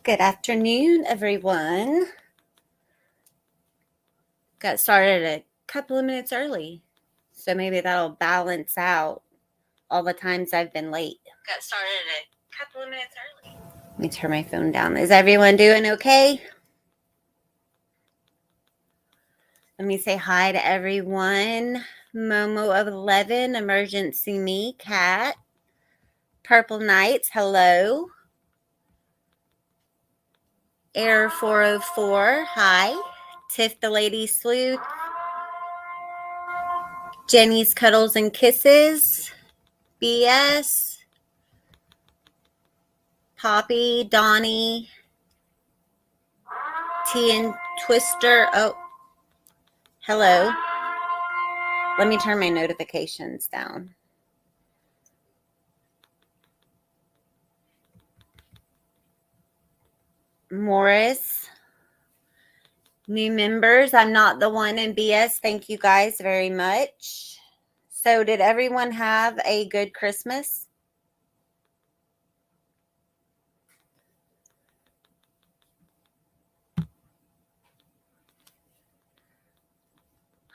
Good afternoon, everyone. Got started a couple of minutes early, so maybe that'll balance out all the times I've been late. Got started a couple of minutes early. Let me turn my phone down. Is everyone doing okay? Let me say hi to everyone. Momo of 11, Emergency Me, Cat, Purple Knights, hello. Air 404, hi. Tiff the Lady Sleuth, Jenny's Cuddles and Kisses, BS, Poppy, Donnie, T and Twister. Oh, hello. Let me turn my notifications down. Morris, new members. I'm not the one in BS. Thank you guys very much. So, did everyone have a good Christmas?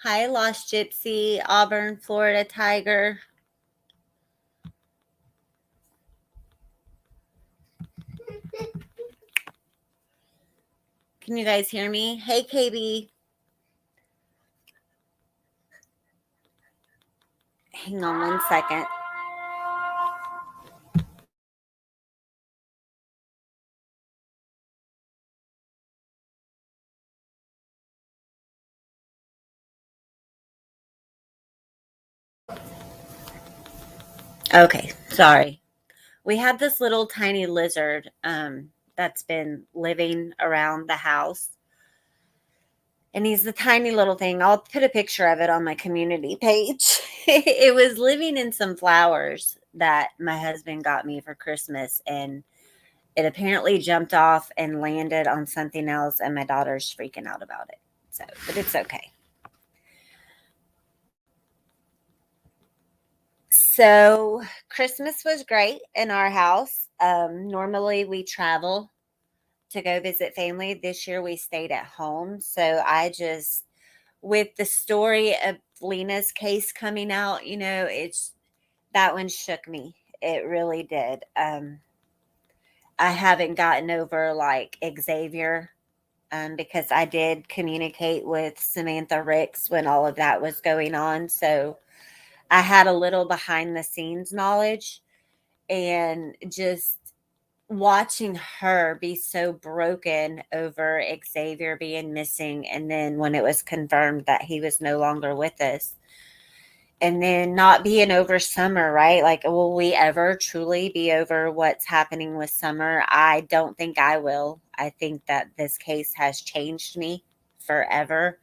Hi, Lost Gypsy, Auburn, Florida Tiger. Can you guys hear me? Hey, KB. Hang on one second. Okay, sorry. We have this little tiny lizard that's been living around the house. And he's the tiny little thing. I'll put a picture of it on my community page. It was living in some flowers that my husband got me for Christmas. And it apparently jumped off and landed on something else. And my daughter's freaking out about it. So, but it's okay. So Christmas was great in our house. Normally we travel to go visit family. This year we stayed at home. So with the story of Lena's case coming out, that one shook me. It really did. I haven't gotten over like Xavier because I did communicate with Samantha Ricks when all of that was going on. So I had a little behind the scenes knowledge, and just watching her be so broken over Xavier being missing, and then when it was confirmed that he was no longer with us, and then not being over Summer, right? Like, will we ever truly be over what's happening with Summer? I don't think I will. I think that this case has changed me forever.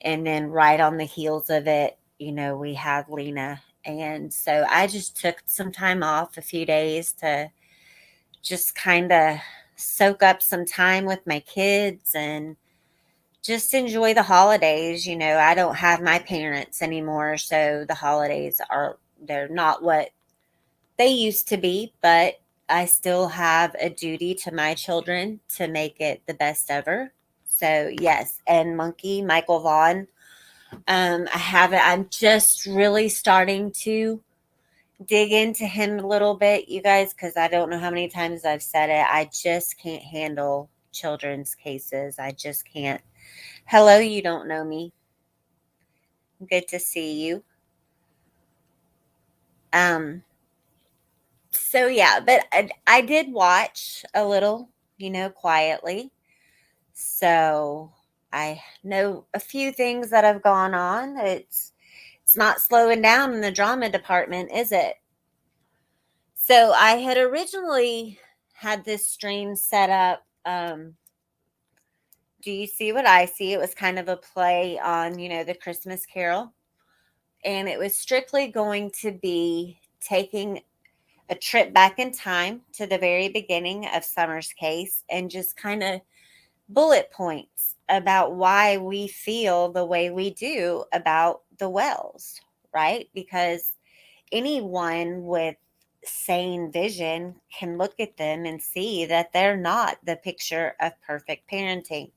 And then right on the heels of it, we had Lena. And so I just took some time off, a few days, to just kind of soak up some time with my kids and just enjoy the holidays. I don't have my parents anymore, so the holidays they're not what they used to be, but I still have a duty to my children to make it the best ever. So yes, and Monkey Michael Vaughn, I'm just really starting to dig into him a little bit, you guys, because I don't know how many times I've said it. I just can't handle children's cases. I just can't. Hello, you don't know me. Good to see you. So yeah, but I did watch a little, quietly. So I know a few things that have gone on. It's not slowing down in the drama department, is it? So I had originally had this stream set up. Do you see what I see? It was kind of a play on, the Christmas Carol. And it was strictly going to be taking a trip back in time to the very beginning of Summer's case and just kind of bullet points about why we feel the way we do about the Wells, right? Because anyone with sane vision can look at them and see that they're not the picture of perfect parenting.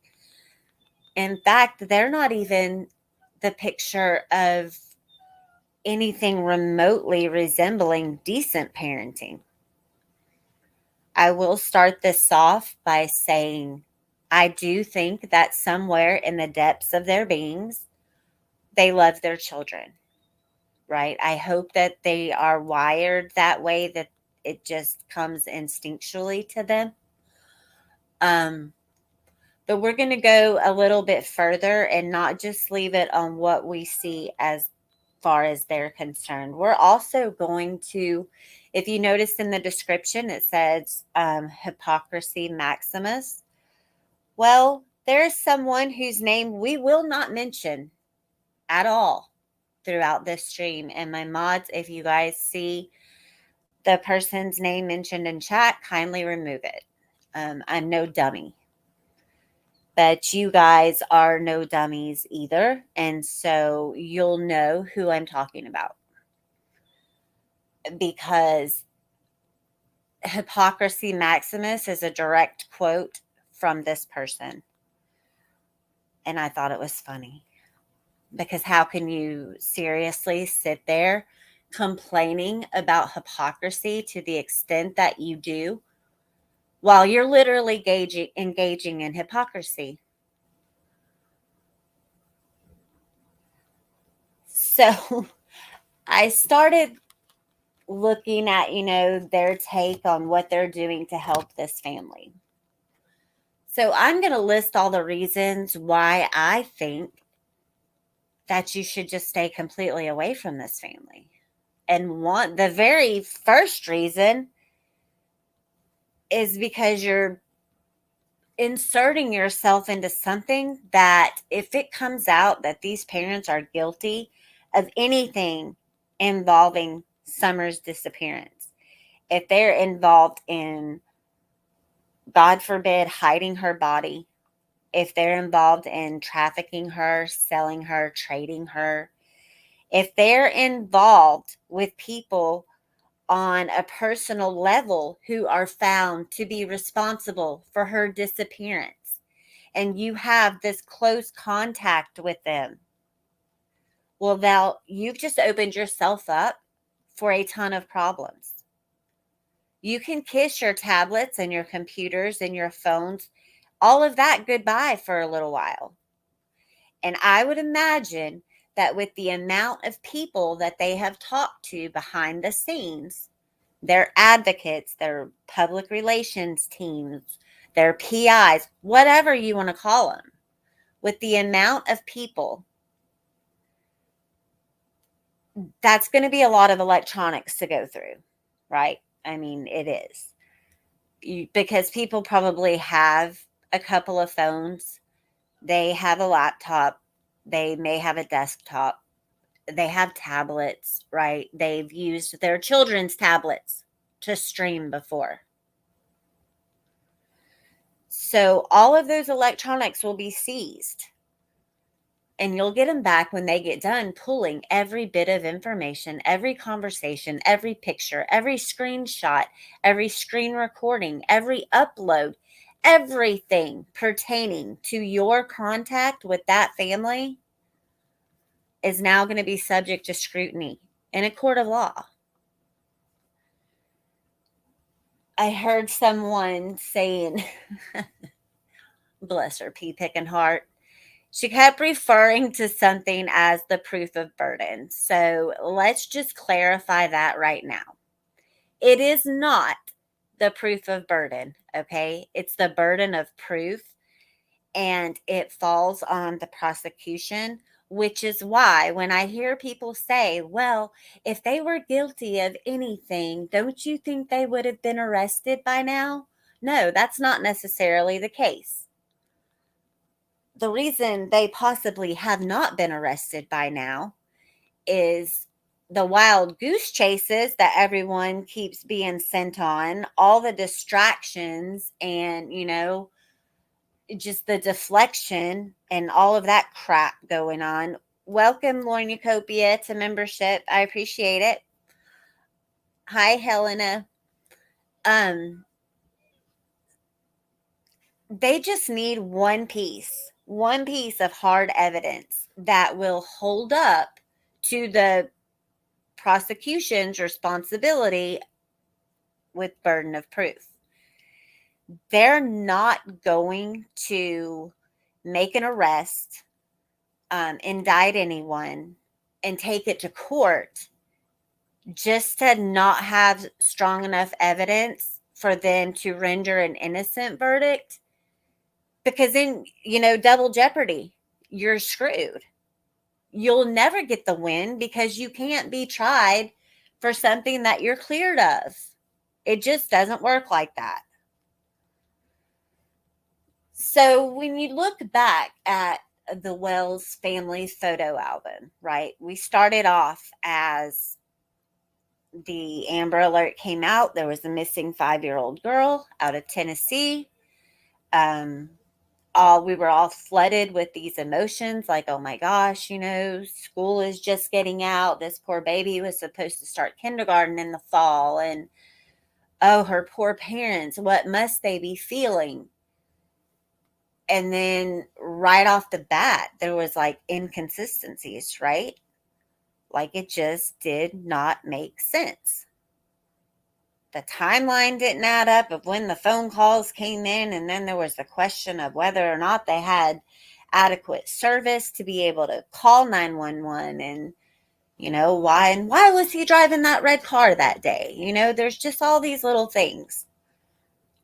In fact, they're not even the picture of anything remotely resembling decent parenting. I will start this off by saying I do think that somewhere in the depths of their beings, they love their children, right? I hope that they are wired that way, that it just comes instinctually to them. Um, but we're going to go a little bit further and not just leave it on what we see as far as they're concerned. We're also going to, if you notice in the description, it says Hypocrisy Maximus. Well, there's someone whose name we will not mention at all throughout this stream. And my mods, if you guys see the person's name mentioned in chat, kindly remove it. I'm no dummy. But you guys are no dummies either. And so you'll know who I'm talking about. Because Hypocrisy Maximus is a direct quote from this person. And I thought it was funny. Because how can you seriously sit there complaining about hypocrisy to the extent that you do while you're literally engaging in hypocrisy? So I started looking at, their take on what they're doing to help this family. So I'm going to list all the reasons why I think that you should just stay completely away from this family. And the very first reason is because you're inserting yourself into something that, if it comes out that these parents are guilty of anything involving Summer's disappearance, if they're involved in, God forbid, hiding her body, if they're involved in trafficking her, selling her, trading her, if they're involved with people on a personal level who are found to be responsible for her disappearance, and you have this close contact with them, well, you've just opened yourself up for a ton of problems. You can kiss your tablets and your computers and your phones, all of that, goodbye for a little while. And I would imagine that with the amount of people that they have talked to behind the scenes, their advocates, their public relations teams, their PIs, whatever you want to call them, with the amount of people, that's going to be a lot of electronics to go through, right? I mean, it is. Because people probably have a couple of phones, they have a laptop, they may have a desktop, they have tablets, right? They've used their children's tablets to stream before. So all of those electronics will be seized, and you'll get them back when they get done pulling every bit of information, every conversation, every picture, every screenshot, every screen recording, every upload, everything pertaining to your contact with that family is now going to be subject to scrutiny in a court of law. I heard someone saying, bless her pea picking heart, she kept referring to something as the proof of burden. So let's just clarify that right now. It is not the proof of burden, okay? It's the burden of proof, and it falls on the prosecution, which is why when I hear people say, well, if they were guilty of anything, don't you think they would have been arrested by now? No, that's not necessarily the case. The reason they possibly have not been arrested by now is the wild goose chases that everyone keeps being sent on, all the distractions, and, just the deflection and all of that crap going on. Welcome, Lornacopia, to membership. I appreciate it. Hi, Helena. Um, they just need one piece of hard evidence that will hold up to the prosecution's responsibility with burden of proof. They're not going to make an arrest, indict anyone, and take it to court just to not have strong enough evidence for them to render an innocent verdict, because then, double jeopardy, you're screwed. You'll never get the win because you can't be tried for something that you're cleared of. It just doesn't work like that. So when you look back at the Wells family photo album, right, we started off as the Amber Alert came out. There was a missing 5-year-old girl out of Tennessee. Um, we were all flooded with these emotions like, oh my gosh, school is just getting out. This poor baby was supposed to start kindergarten in the fall. And oh, her poor parents, what must they be feeling? And then right off the bat, there was like inconsistencies, right? Like it just did not make sense. The timeline didn't add up of when the phone calls came in, and then there was the question of whether or not they had adequate service to be able to call 911, and why was he driving that red car that day? There's just all these little things.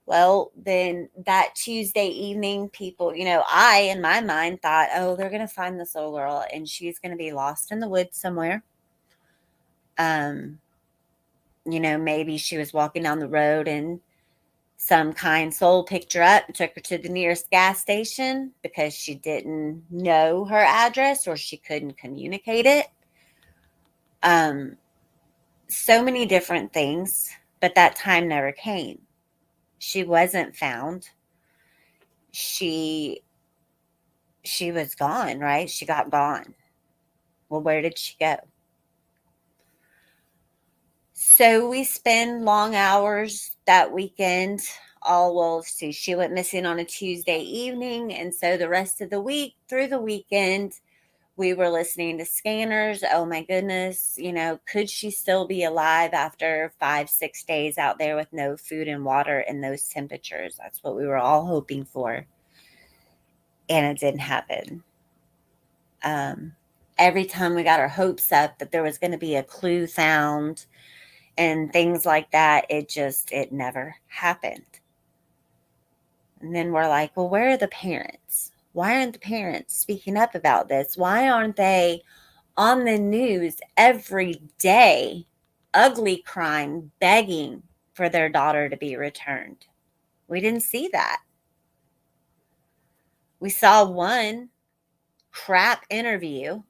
Well, then that Tuesday evening, people, I in my mind thought, oh, they're going to find this little girl and she's going to be lost in the woods somewhere. Maybe she was walking down the road and some kind soul picked her up and took her to the nearest gas station because she didn't know her address or she couldn't communicate it. So many different things, but that time never came. She wasn't found. She was gone, right? She got gone. Well, where did she go? So we spend long hours that weekend. See, she went missing on a Tuesday evening. And so the rest of the week, through the weekend, we were listening to scanners. Oh my goodness, could she still be alive after 5-6 days out there with no food and water in those temperatures? That's what we were all hoping for. And it didn't happen. Every time we got our hopes up that there was going to be a clue found and things like that, it never happened. And then we're like, well, where are the parents? Why aren't the parents speaking up about this? Why aren't they on the news every day, ugly crying, begging for their daughter to be returned? We didn't see that. We saw one crap interview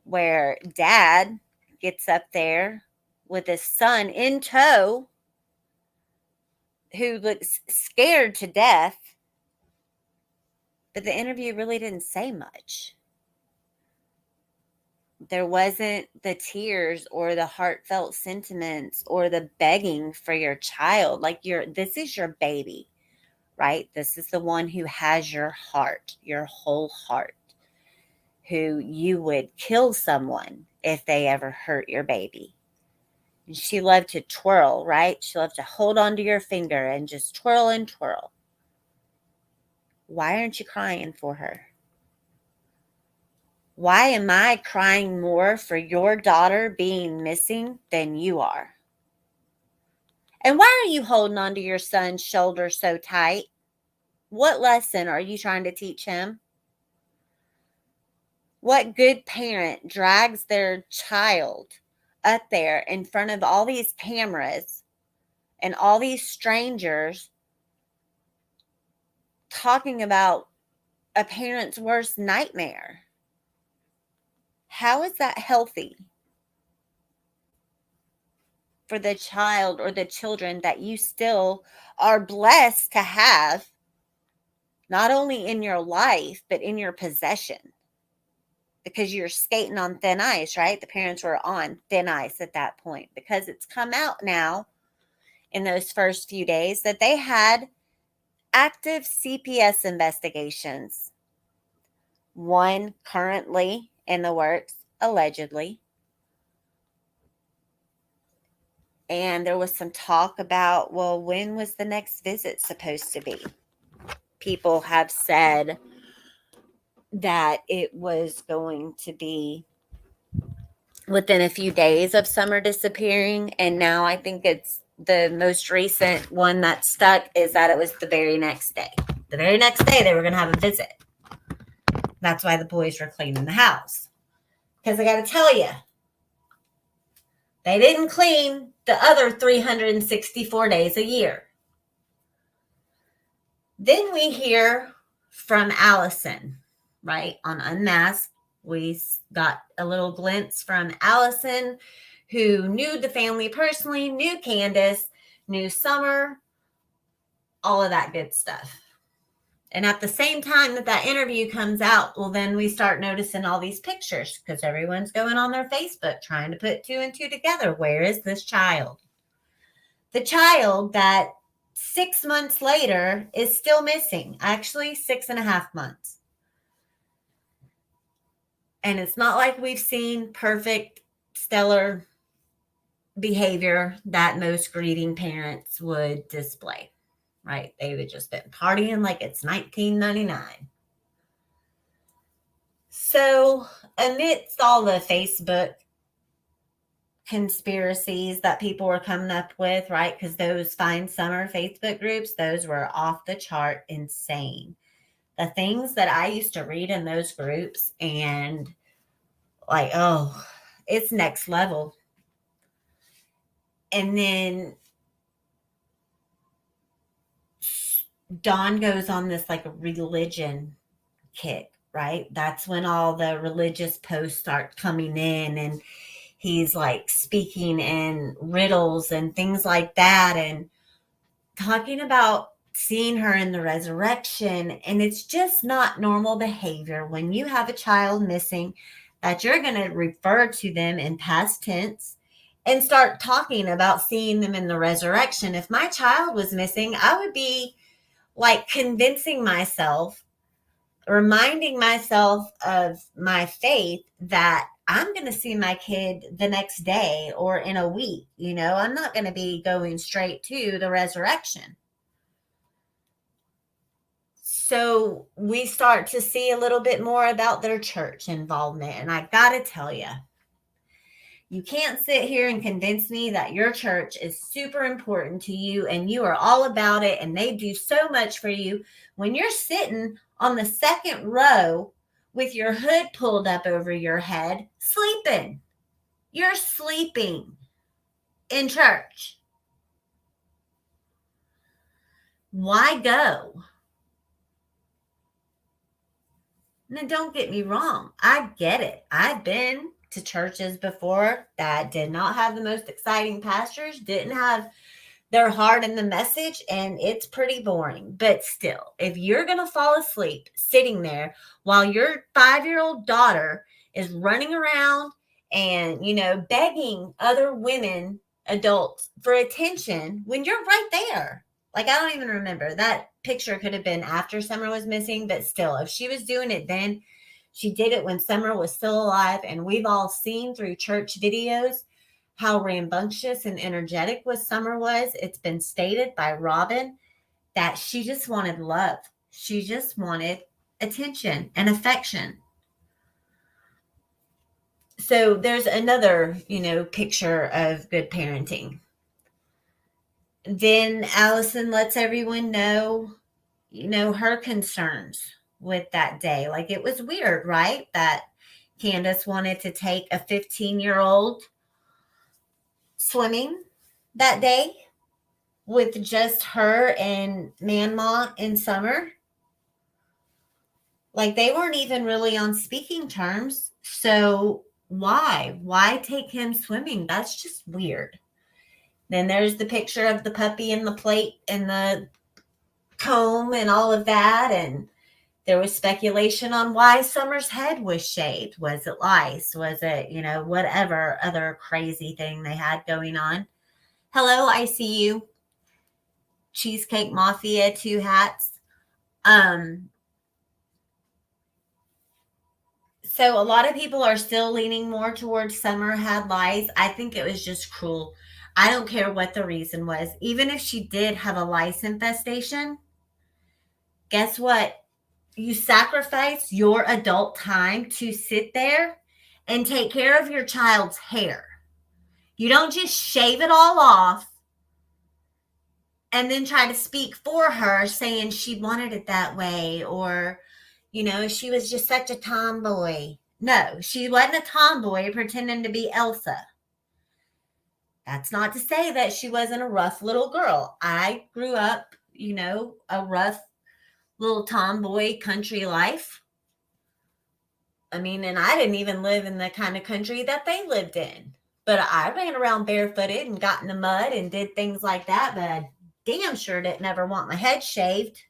where dad gets up there with his son in tow who looks scared to death, but the interview really didn't say much. There wasn't the tears or the heartfelt sentiments or the begging for your child. Like this is your baby, right? This is the one who has your heart, your whole heart, who you would kill someone if they ever hurt your baby. And she loved to twirl, right? She loved to hold onto your finger and just twirl and twirl. Why aren't you crying for her? Why am I crying more for your daughter being missing than you are? And why are you holding onto your son's shoulder so tight? What lesson are you trying to teach him? What good parent drags their child up there in front of all these cameras and all these strangers talking about a parent's worst nightmare? How is that healthy for the child or the children that you still are blessed to have, not only in your life, but in your possession? because you're skating on thin ice, right? The parents were on thin ice at that point because it's come out now in those first few days that they had active CPS investigations. One currently in the works, allegedly. And there was some talk about, well, when was the next visit supposed to be? People have said that it was going to be within a few days of Summer disappearing. And now I think it's the most recent one that stuck is that it was the very next day. The very next day, they were going to have a visit. That's why the boys were cleaning the house. Because I got to tell you, they didn't clean the other 364 days a year. Then we hear from Allison, right? On Unmasked, we got a little glimpse from Allison, who knew the family personally, knew Candace, knew Summer, all of that good stuff. And at the same time that interview comes out, well, then we start noticing all these pictures because everyone's going on their Facebook trying to put 2 and 2 together. Where is this child? The child that 6 months later is still missing. Actually, 6.5 months. And it's not like we've seen perfect, stellar behavior that most grieving parents would display, right? They would just been partying like it's 1999. So amidst all the Facebook conspiracies that people were coming up with, right? Because those Find Summer Facebook groups, those were off the chart insane. The things that I used to read in those groups and like, oh, it's next level. And then Dawn goes on this like religion kick, right? That's when all the religious posts start coming in and he's like speaking in riddles and things like that and talking about seeing her in the resurrection. And it's just not normal behavior when you have a child missing that you're going to refer to them in past tense and start talking about seeing them in the resurrection. If my child was missing, I would be like convincing myself, reminding myself of my faith that I'm going to see my kid the next day or in a week. You know, I'm not going to be going straight to the resurrection. So we start to see a little bit more about their church involvement. And I got to tell you, you can't sit here and convince me that your church is super important to you and you are all about it and they do so much for you when you're sitting on the second row with your hood pulled up over your head, sleeping. You're sleeping in church. Why go? Now, don't get me wrong. I get it. I've been to churches before that did not have the most exciting pastors, didn't have their heart in the message, and it's pretty boring. But still, if you're going to fall asleep sitting there while your 5-year-old daughter is running around and, you know, begging other women, adults, for attention when you're right there. Like, I don't even remember. That picture could have been after Summer was missing, but still, if she was doing it then, she did it when Summer was still alive. And we've all seen through church videos how rambunctious and energetic Summer was. It's been stated by Robin that she just wanted love. She just wanted attention and affection. So there's another, you know, picture of good parenting. Then Allison lets everyone know, you know, her concerns with that day. Like, it was weird, right? That Candace wanted to take a 15-year-old swimming that day with just her and Manma in Summer. Like, they weren't even really on speaking terms. So why take him swimming? That's just weird. Then there's the picture of the puppy and the plate and the comb and all of that. And There was speculation on why Summer's head was shaved. Was it lice? Was it, whatever other crazy thing they had going on? Hello, I see you. Cheesecake Mafia, two hats. So a lot of people are still leaning more towards Summer had lice. I think it was just cruel. I don't care what the reason was. Even if she did have a lice infestation, guess what? You sacrifice your adult time to sit there and take care of your child's hair. You don't just shave it all off and then try to speak for her saying she wanted it that way, or she was just such a tomboy. No, she wasn't a tomboy pretending to be Elsa. That's not to say that she wasn't a rough little girl. I grew up, a rough little tomboy country life. I mean, and I didn't even live in the kind of country that they lived in. But I ran around barefooted and got in the mud and did things like that. But I damn sure didn't ever want my head shaved.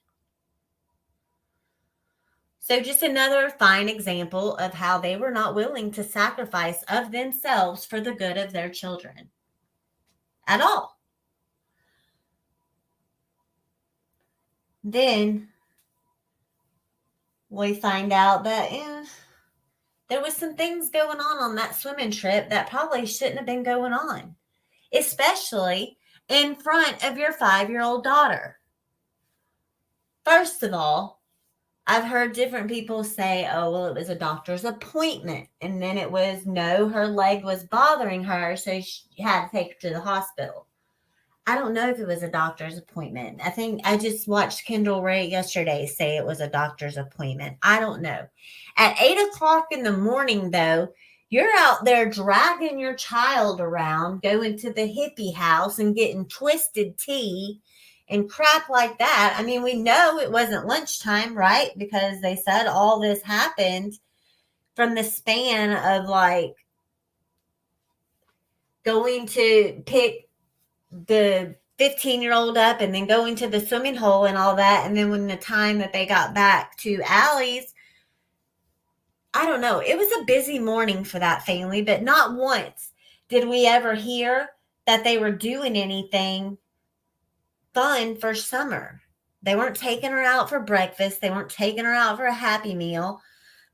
So just another fine example of how they were not willing to sacrifice of themselves for the good of their children at all. Then we find out that there was some things going on that swimming trip that probably shouldn't have been going on, especially in front of your 5-year-old daughter. First of all, I've heard different people say, oh, well, it was a doctor's appointment. And then it was, no, her leg was bothering her, so she had to take her to the hospital. I don't know if it was a doctor's appointment. I think I just watched Kendall Ray yesterday say it was a doctor's appointment. I don't know. At 8 o'clock in the morning, though, you're out there dragging your child around, going to the hippie house and getting twisted tea and crap like that. I mean, we know it wasn't lunchtime, right? Because they said all this happened from the span of like going to pick the 15-year-old up and then going to the swimming hole and all that. And then when the time that they got back to Allie's, I don't know. It was a busy morning for that family, but not once did we ever hear that they were doing anything fun for Summer. They weren't taking her out for breakfast. They weren't taking her out for a Happy Meal.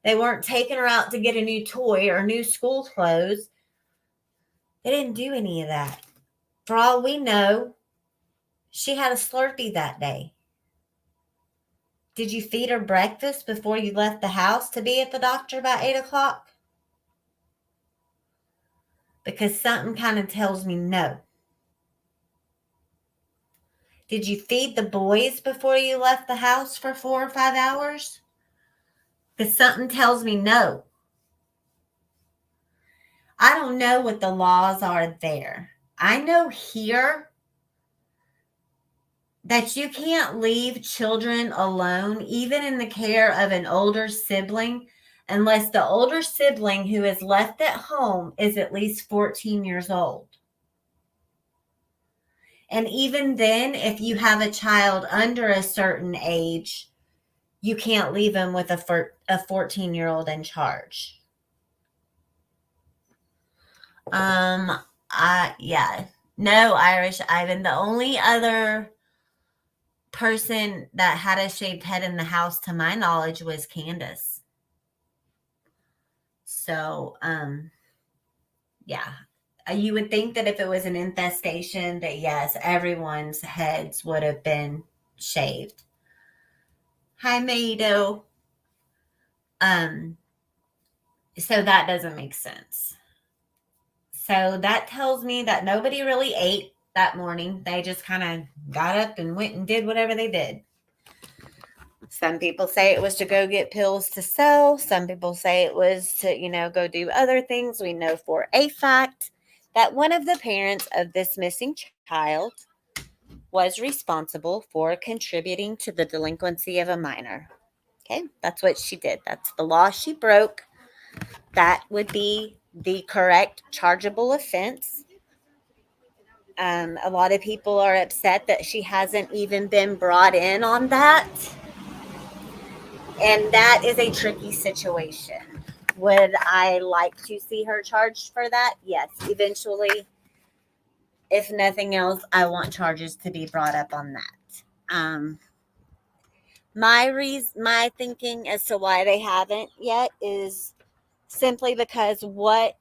They weren't taking her out to get a new toy or new school clothes. They didn't do any of that. For all we know, she had a Slurpee that day. Did you feed her breakfast before you left the house to be at the doctor by 8 o'clock? Because something kind of tells me no. Did you feed the boys before you left the house for 4 or 5 hours? Because something tells me no. I don't know what the laws are there. I know here that you can't leave children alone, even in the care of an older sibling, unless the older sibling who is left at home is at least 14 years old. And even then, if you have a child under a certain age, you can't leave them with a 14-year-old in charge. No, Irish Ivan. The only other person that had a shaved head in the house, to my knowledge, was Candace. So, yeah. You would think that if it was an infestation, that yes, everyone's heads would have been shaved. Hi, Maido. So that doesn't make sense. So that tells me that nobody really ate that morning. They just kind of got up and went and did whatever they did. Some people say it was to go get pills to sell. Some people say it was to, go do other things. We know for a fact that one of the parents of this missing child was responsible for contributing to the delinquency of a minor. Okay, that's what she did. That's the law she broke. That would be the correct chargeable offense. A lot of people are upset that she hasn't even been brought in on that. And that is a tricky situation. Would I like to see her charged for that? Yes. Eventually, if nothing else, I want charges to be brought up on that. My thinking as to why they haven't yet is simply because what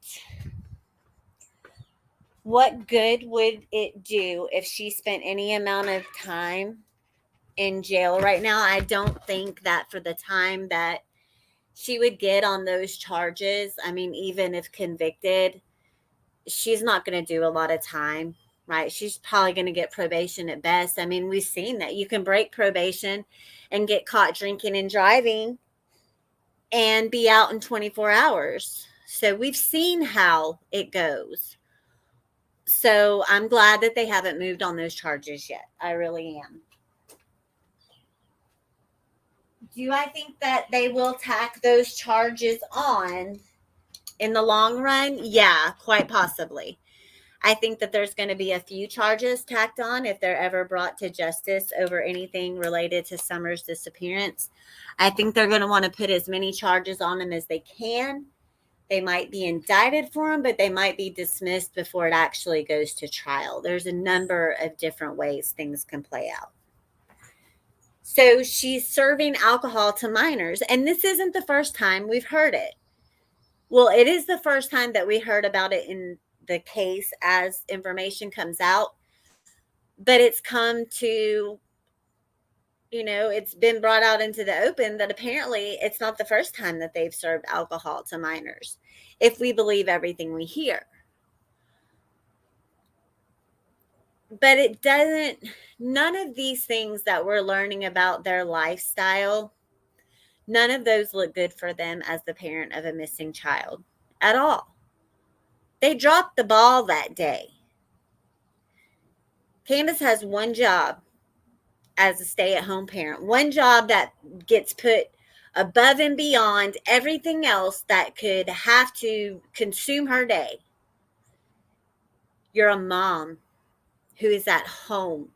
good would it do if she spent any amount of time in jail right now? I don't think that for the time that she would get on those charges, I mean, even if convicted, she's not going to do a lot of time, right? She's probably going to get probation at best. I mean, we've seen that you can break probation and get caught drinking and driving and be out in 24 hours. So we've seen how it goes. So I'm glad that they haven't moved on those charges yet. I really am. Do I think that they will tack those charges on in the long run? Yeah, quite possibly. I think that there's going to be a few charges tacked on if they're ever brought to justice over anything related to Summer's disappearance. I think they're going to want to put as many charges on them as they can. They might be indicted for them, but they might be dismissed before it actually goes to trial. There's a number of different ways things can play out. So she's serving alcohol to minors, and this isn't the first time we've heard it. Well, it is the first time that we heard about it in the case as information comes out, but it's come to, it's been brought out into the open that apparently it's not the first time that they've served alcohol to minors, if we believe everything we hear. But it doesn't, none of these things that we're learning about their lifestyle, none of those look good for them as the parent of a missing child at all. They dropped the ball that day. Candace has one job as a stay-at-home parent, one job that gets put above and beyond everything else that could have to consume her day. You're a mom who is at home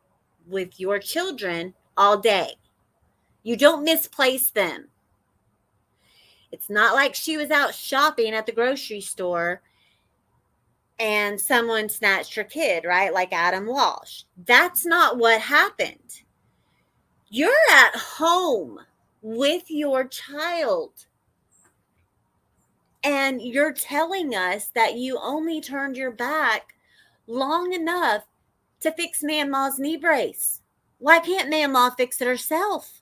with your children all day. You don't misplace them. It's not like she was out shopping at the grocery store and someone snatched her kid, right? Like Adam Walsh. That's not what happened. You're at home with your child. And you're telling us that you only turned your back long enough to fix Mama's knee brace. Why can't Mama fix it herself?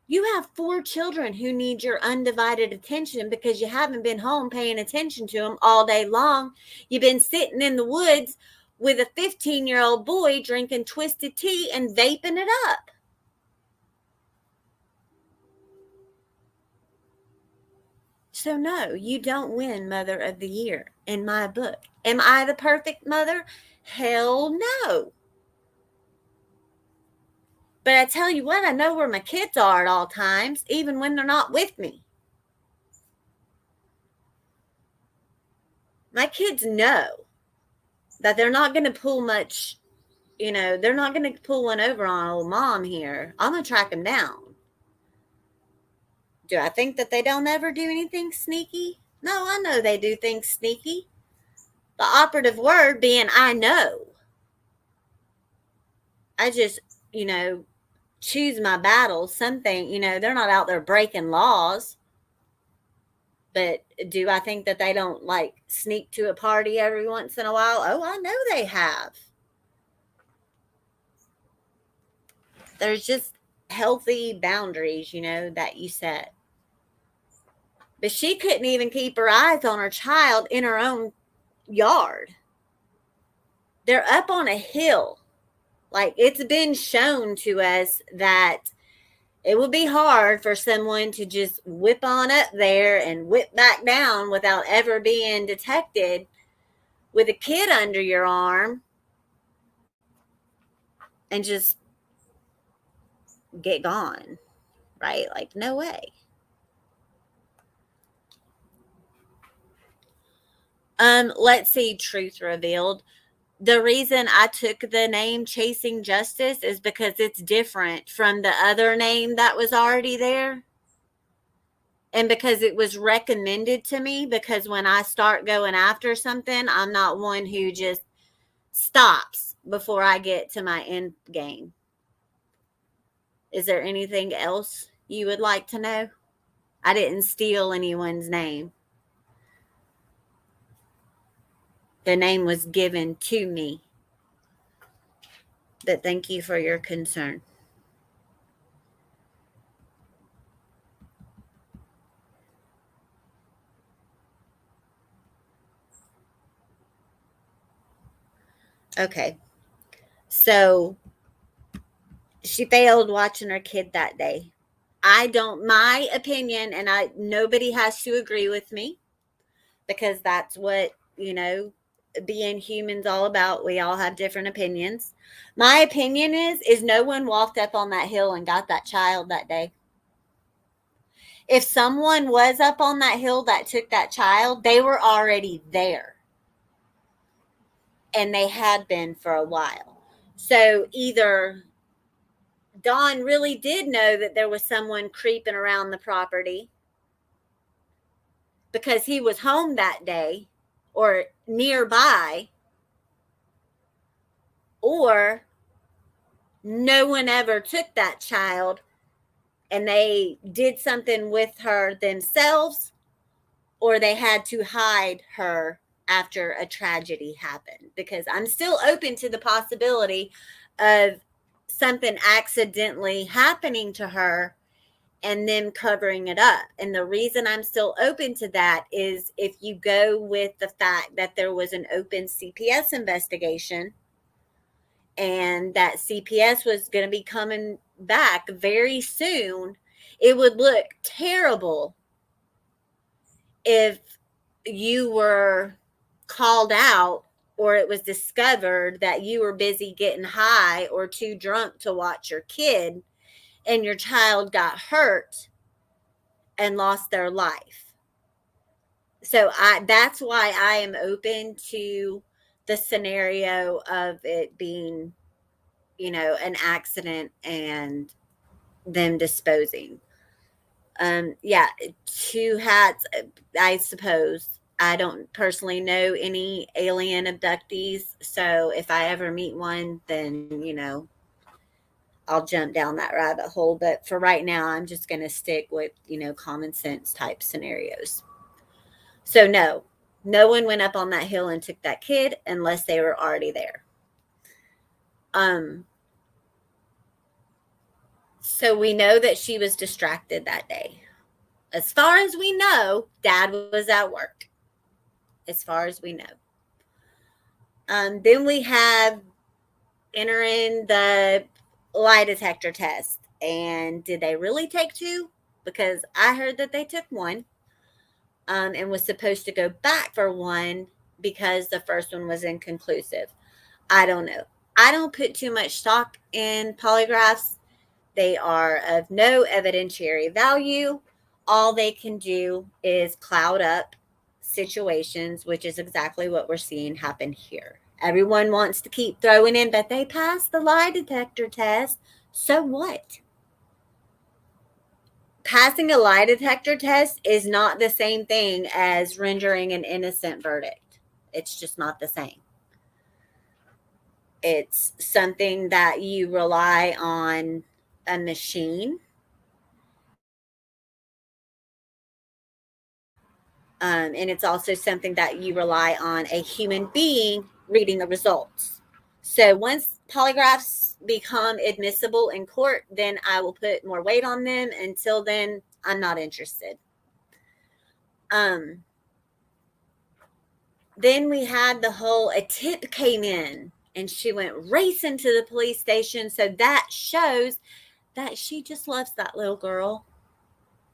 You have 4 children who need your undivided attention because you haven't been home paying attention to them all day long. You've been sitting in the woods with a 15-year-old boy drinking twisted tea and vaping it up. So no, you don't win Mother of the Year in my book. Am I the perfect mother? Hell no. But I tell you what, I know where my kids are at all times, even when they're not with me. My kids know that they're not going to pull much, they're not going to pull one over on old mom here. I'm going to track them down. Do I think that they don't ever do anything sneaky? No, I know they do things sneaky. The operative word being I know. I just, choose my battles. Something, they're not out there breaking laws. But do I think that they don't sneak to a party every once in a while? Oh, I know they have. There's just healthy boundaries, that you set. But she couldn't even keep her eyes on her child in her own yard. They're up on a hill. It's been shown to us that it would be hard for someone to just whip on up there and whip back down without ever being detected with a kid under your arm and just get gone, right? No way. Let's see, truth revealed. The reason I took the name Chasing Justice is because it's different from the other name that was already there. And because it was recommended to me, because when I start going after something, I'm not one who just stops before I get to my end game. Is there anything else you would like to know? I didn't steal anyone's name. The name was given to me. But thank you for your concern. Okay. So she failed watching her kid that day. My opinion, and nobody has to agree with me, because that's what, being humans all about. We all have different opinions. My opinion is no one walked up on that hill and got that child that day. If someone was up on that hill that took that child, they were already there. And they had been for a while. So either Don really did know that there was someone creeping around the property because he was home that day or nearby, or no one ever took that child and they did something with her themselves, or they had to hide her after a tragedy happened. Because I'm still open to the possibility of something accidentally happening to her and them covering it up. And the reason I'm still open to that is if you go with the fact that there was an open CPS investigation and that CPS was going to be coming back very soon, it would look terrible if you were called out or it was discovered that you were busy getting high or too drunk to watch your kid and your child got hurt and lost their life. So that's why I am open to the scenario of it being, an accident and them disposing. Yeah, two hats, I suppose. I don't personally know any alien abductees, so if I ever meet one, then, I'll jump down that rabbit hole. But for right now, I'm just going to stick with, common sense type scenarios. So, no one went up on that hill and took that kid unless they were already there. So we know that she was distracted that day. As far as we know, Dad was at work. As far as we know. Then we have entering the lie detector test. And did they really take two? Because I heard that they took one, and was supposed to go back for one because the first one was inconclusive. I don't know. I don't put too much stock in polygraphs. They are of no evidentiary value. All they can do is cloud up situations, which is exactly what we're seeing happen here. Everyone wants to keep throwing in, but they passed the lie detector test. So what? Passing a lie detector test is not the same thing as rendering an innocent verdict. It's just not the same. It's something that you rely on a machine. And it's also something that you rely on a human being reading the results. So once polygraphs become admissible in court, then I will put more weight on them. Until then, I'm not interested. Then we had a tip came in and she went racing to the police station. So that shows that she just loves that little girl.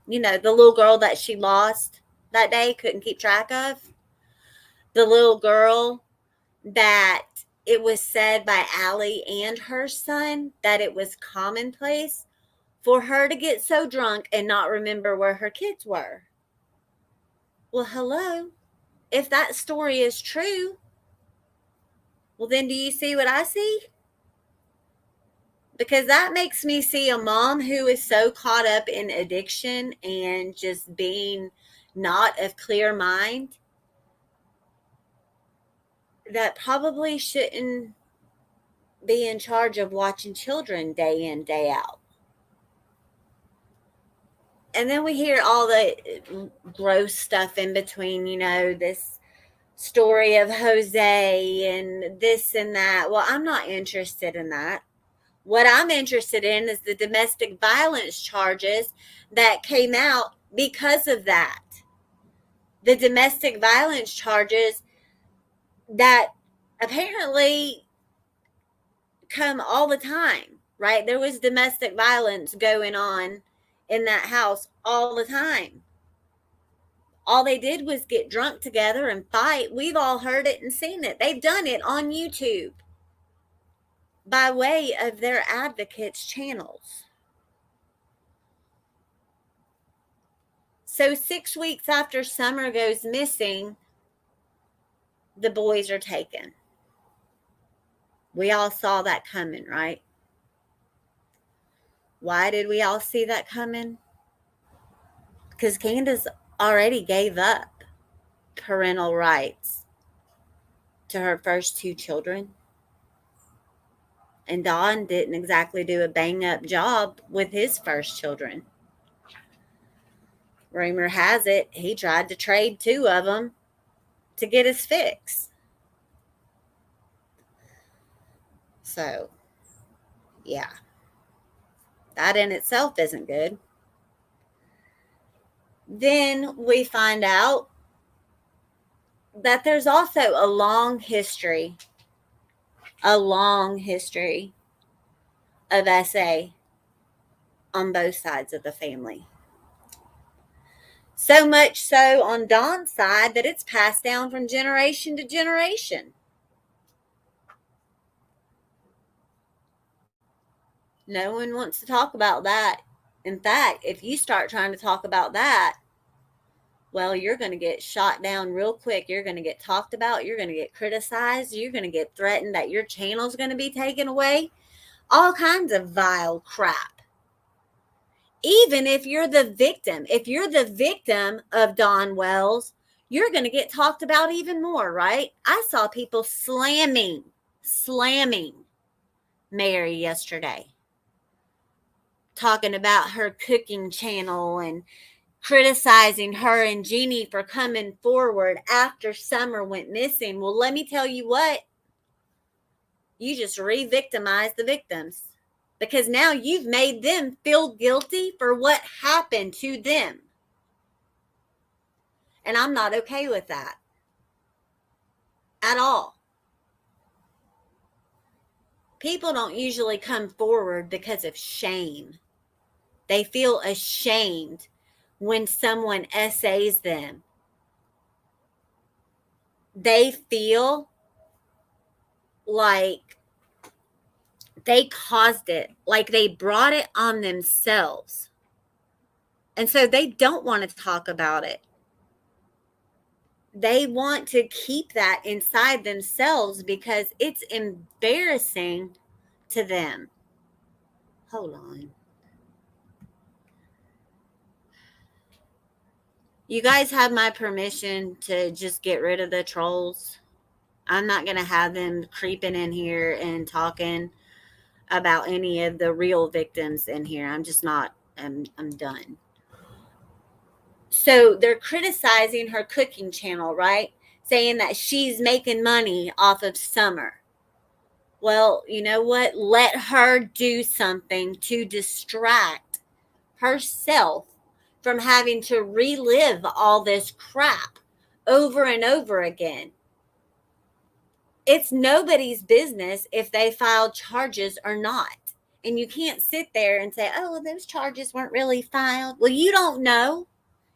The little girl that she lost that day, couldn't keep track of. The little girl that it was said by Allie and her son that it was commonplace for her to get so drunk and not remember where her kids were. Well, hello. If that story is true, Well, then do you see what I see? Because that makes me see a mom who is so caught up in addiction and just being not of clear mind that probably shouldn't be in charge of watching children day in, day out. And then we hear all the gross stuff in between, this story of Jose and this and that. Well, I'm not interested in that. What I'm interested in is the domestic violence charges that came out because of that. The domestic violence charges that apparently come all the time, right? There was domestic violence going on in that house all the time. All they did was get drunk together and fight. We've all heard it and seen it. They've done it on YouTube by way of their advocates' channels. So 6 weeks after Summer goes missing, the boys are taken. We all saw that coming, right? Why did we all see that coming? Because Candace already gave up parental rights to her first 2 children. And Don didn't exactly do a bang-up job with his first children. Rumor has it he tried to trade 2 of them to get his fix. So, yeah. That in itself isn't good. Then we find out that there's also a long history of SA on both sides of the family. So much so on Don's side that it's passed down from generation to generation. No one wants to talk about that. In fact, if you start trying to talk about that, well, you're going to get shot down real quick. You're going to get talked about. You're going to get criticized. You're going to get threatened that your channel's going to be taken away. All kinds of vile crap. Even if you're the victim of Don Wells, you're going to get talked about even more, right? I saw people slamming Mary yesterday, talking about her cooking channel and criticizing her and Jeannie for coming forward after Summer went missing. Well, let me tell you what, you just re-victimized the victims. Because now you've made them feel guilty for what happened to them. And I'm not okay with that. At all. People don't usually come forward because of shame. They feel ashamed when someone essays them. They feel like they caused it, like they brought it on themselves. And so they don't want to talk about it. They want to keep that inside themselves because it's embarrassing to them. Hold on. You guys have my permission to just get rid of the trolls. I'm not going to have them creeping in here and talking about any of the real victims in here. I'm just not. I'm done. So they're criticizing her cooking channel, right? Saying that she's making money off of Summer. Well, you know what? Let her do something to distract herself from having to relive all this crap over and over again. It's nobody's business if they filed charges or not. And you can't sit there and say, oh, well, those charges weren't really filed. Well, you don't know.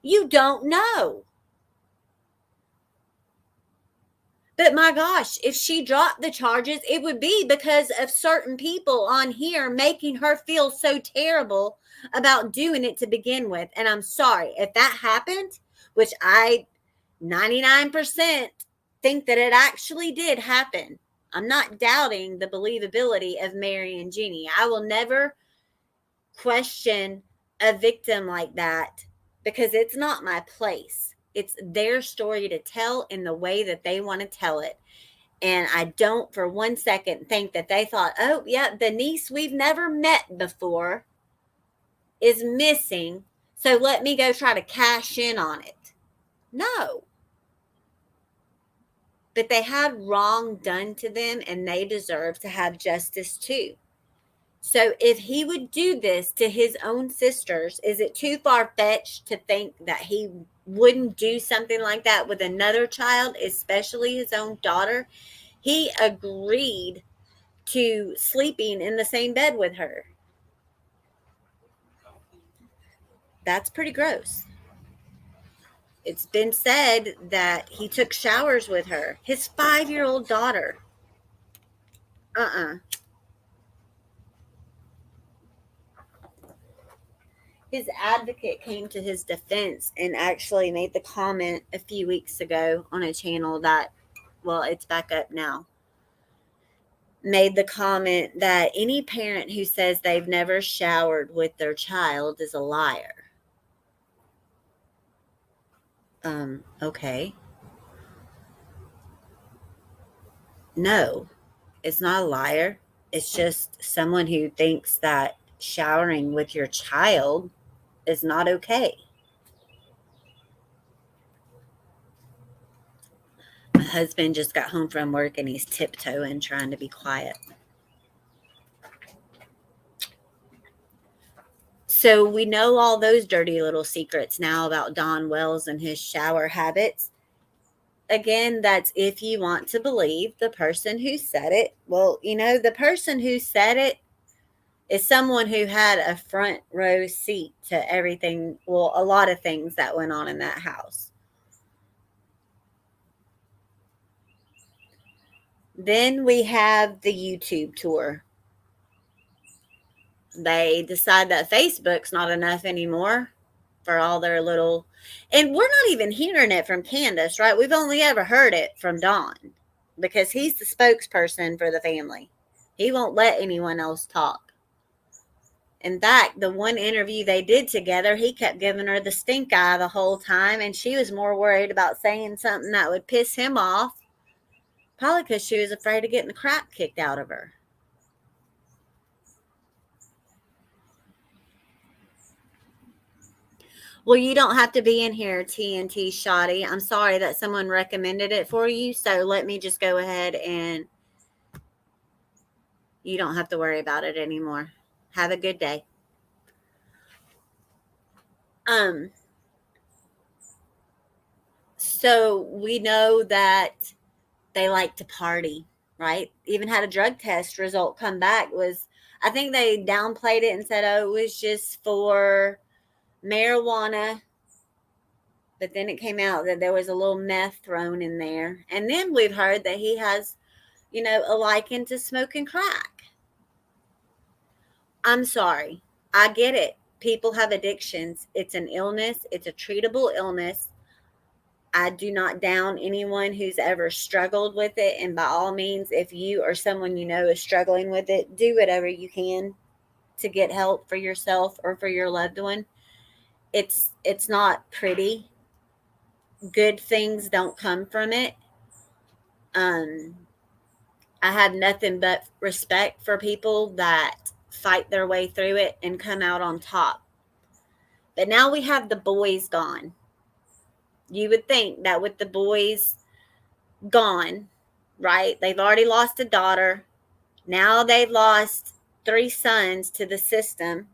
You don't know. But my gosh, if she dropped the charges, it would be because of certain people on here making her feel so terrible about doing it to begin with. And I'm sorry if that happened, which I 99% think that it actually did happen. I'm not doubting the believability of Mary and Jeannie. I will never question a victim like that because it's not my place. It's their story to tell in the way that they want to tell it. And I don't for 1 second think that they thought, oh, yeah, the niece we've never met before is missing. So let me go try to cash in on it. No. But they had wrong done to them and they deserve to have justice too. So if he would do this to his own sisters, is it too far fetched to think that he wouldn't do something like that with another child, especially his own daughter? He agreed to sleeping in the same bed with her. That's pretty gross. It's been said that he took showers with her, his 5-year-old daughter. His advocate came to his defense and actually made the comment a few weeks ago on a channel that, well, it's back up now, made the comment that any parent who says they've never showered with their child is a liar. Okay. No, it's not a liar. It's just someone who thinks that showering with your child is not okay. My husband just got home from work and he's tiptoeing, trying to be quiet. So we know all those dirty little secrets now about Don Wells and his shower habits. Again, that's if you want to believe the person who said it. Well, the person who said it is someone who had a front row seat to everything, well, a lot of things that went on in that house. Then we have the YouTube tour. They decide that Facebook's not enough anymore for all their little, and we're not even hearing it from Candace, right? We've only ever heard it from Don because he's the spokesperson for the family. He won't let anyone else talk. In fact, the one interview they did together, he kept giving her the stink eye the whole time, and she was more worried about saying something that would piss him off, probably because she was afraid of getting the crap kicked out of her. Well, you don't have to be in here, TNT Shoddy. I'm sorry that someone recommended it for you, so let me just go ahead and you don't have to worry about it anymore. Have a good day. So we know that they like to party, right? Even had a drug test result come back was, I think they downplayed it and said, oh, it was just for marijuana. But then it came out that there was a little meth thrown in there. And then we've heard that he has, a liking to smoking crack. I'm sorry. I get it. People have addictions. It's an illness. It's a treatable illness. I do not down anyone who's ever struggled with it. And by all means, if you or someone is struggling with it, do whatever you can to get help for yourself or for your loved one. It's not pretty. Good things don't come from it. I have nothing but respect for people that fight their way through it and come out on top. But now we have the boys gone. You would think that with the boys gone, right? They've already lost a daughter. Now they've lost 3 sons to the system.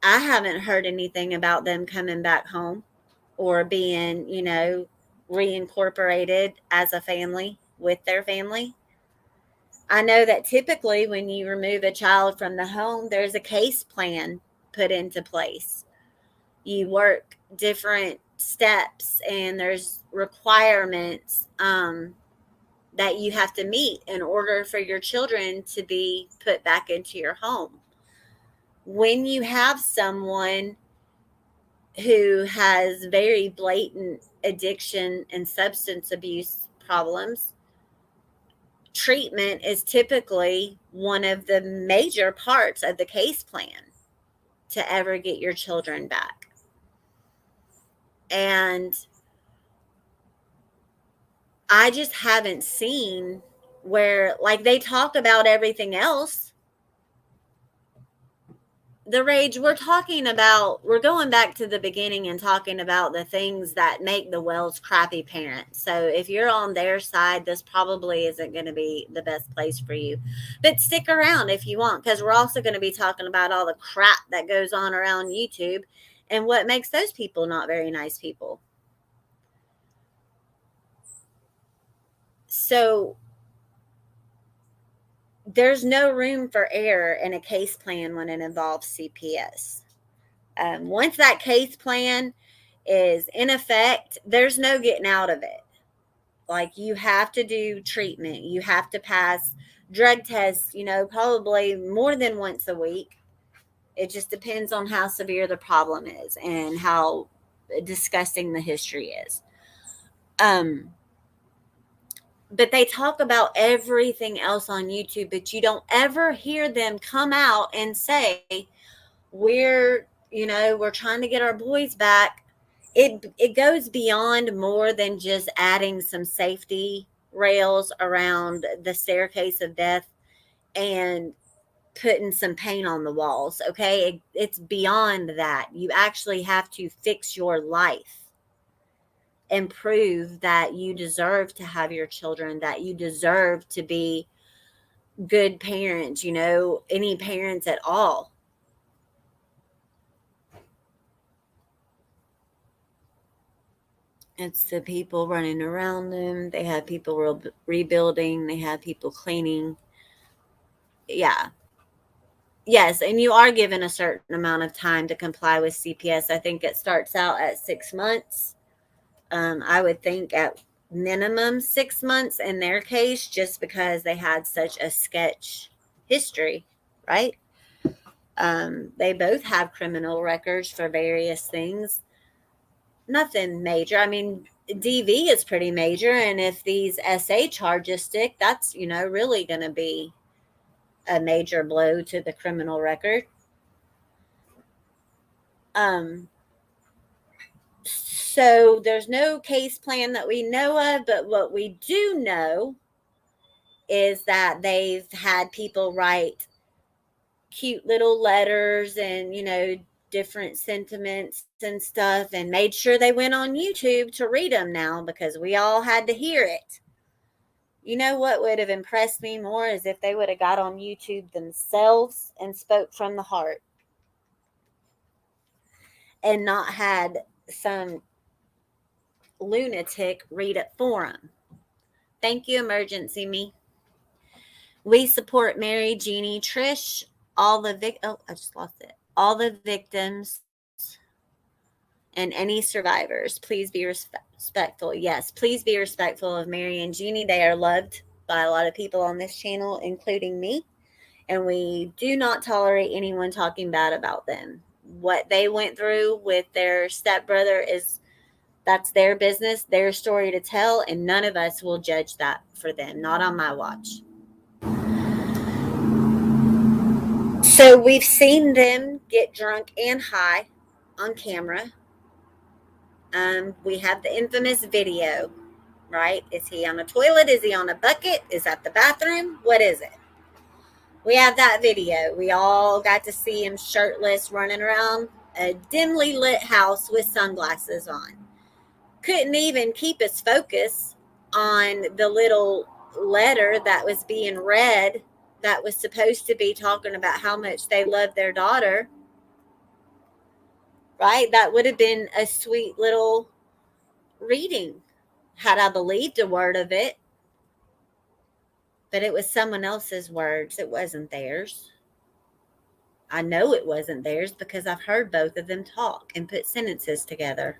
I haven't heard anything about them coming back home or being, reincorporated as a family with their family. I know that typically when you remove a child from the home, there's a case plan put into place. You work different steps and there's requirements that you have to meet in order for your children to be put back into your home. When you have someone who has very blatant addiction and substance abuse problems, treatment is typically one of the major parts of the case plan to ever get your children back. And I just haven't seen where, like, they talk about everything else. The rage, we're going back to the beginning and talking about the things that make the Wells crappy parents. So if you're on their side, this probably isn't going to be the best place for you. But stick around if you want, because we're also going to be talking about all the crap that goes on around YouTube and what makes those people not very nice people. So there's no room for error in a case plan when it involves CPS. Once that case plan is in effect, there's no getting out of it. Like, you have to do treatment, you have to pass drug tests, probably more than once a week. It just depends on how severe the problem is and how disgusting the history is. But they talk about everything else on YouTube, but you don't ever hear them come out and say, we're trying to get our boys back. It goes beyond more than just adding some safety rails around the staircase of death and putting some paint on the walls. Okay, it's beyond that. You actually have to fix your life and prove that you deserve to have your children, that you deserve to be good parents, any parents at all. It's the people running around them. They have people rebuilding. They have people cleaning. Yeah. Yes. And you are given a certain amount of time to comply with CPS. I think it starts out at 6 months. I would think at minimum 6 months in their case, just because they had such a sketch history, right? They both have criminal records for various things. Nothing major. I mean, DV is pretty major, and if these SA charges stick, that's really going to be a major blow to the criminal record. So there's no case plan that we know of, but what we do know is that they've had people write cute little letters and different sentiments and stuff, and made sure they went on YouTube to read them now, because we all had to hear it. What would have impressed me more is if they would have got on YouTube themselves and spoke from the heart, and not had some lunatic read it for them. Thank you, Emergency Me. We support Mary, Jeannie, Trish, all the I just lost it. All the victims and any survivors. Please be respectful. Yes, please be respectful of Mary and Jeannie. They are loved by a lot of people on this channel, including me. And we do not tolerate anyone talking bad about them. What they went through with their stepbrother that's their business, their story to tell, and none of us will judge that for them. Not on my watch. So we've seen them get drunk and high on camera. We have the infamous video, right? Is he on a toilet? Is he on a bucket? Is that the bathroom? What is it? We have that video. We all got to see him shirtless running around a dimly lit house with sunglasses on. Couldn't even keep his focus on the little letter that was being read that was supposed to be talking about how much they love their daughter, right? That would have been a sweet little reading had I believed a word of it. But it was someone else's words. It wasn't theirs. I know it wasn't theirs because I've heard both of them talk and put sentences together.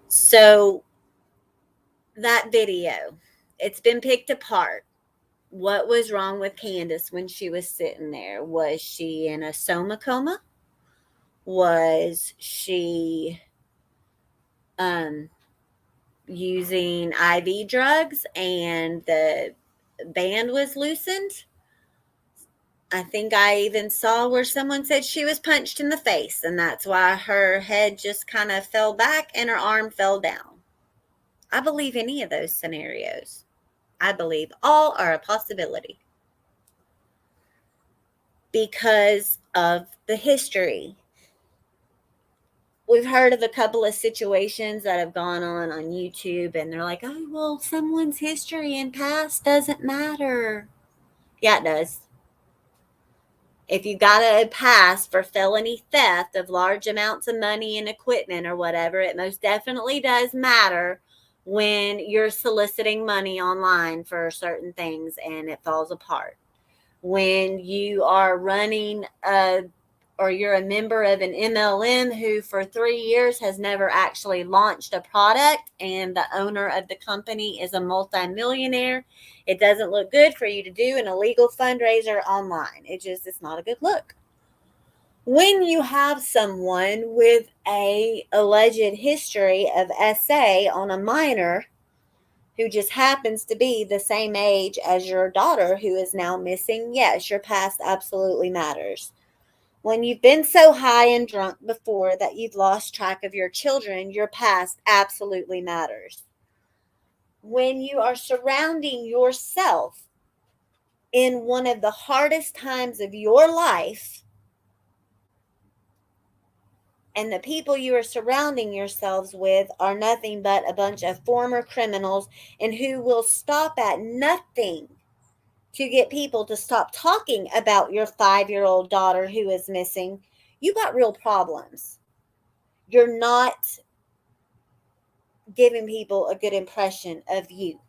So that video, it's been picked apart. What was wrong with Candace when she was sitting there? Was she in a soma coma? Was she using IV drugs and the band was loosened. I think I even saw where someone said she was punched in the face, and that's why her head just kind of fell back and her arm fell down. I believe any of those scenarios. I believe all are a possibility because of the history. We've heard of a couple of situations that have gone on YouTube, and they're like, oh, well, someone's history and past doesn't matter. Yeah, it does. If you got a pass for felony theft of large amounts of money and equipment or whatever, it most definitely does matter when you're soliciting money online for certain things and it falls apart. When you are running or you're a member of an MLM who for 3 years has never actually launched a product and the owner of the company is a multimillionaire, it doesn't look good for you to do an illegal fundraiser online. It's not a good look. When you have someone with a alleged history of SA on a minor who just happens to be the same age as your daughter who is now missing, yes, your past absolutely matters. When you've been so high and drunk before that you've lost track of your children, your past absolutely matters. When you are surrounding yourself in one of the hardest times of your life, and the people you are surrounding yourselves with are nothing but a bunch of former criminals and who will stop at nothing to get people to stop talking about your 5-year-old daughter who is missing, you got real problems. You're not giving people a good impression of you.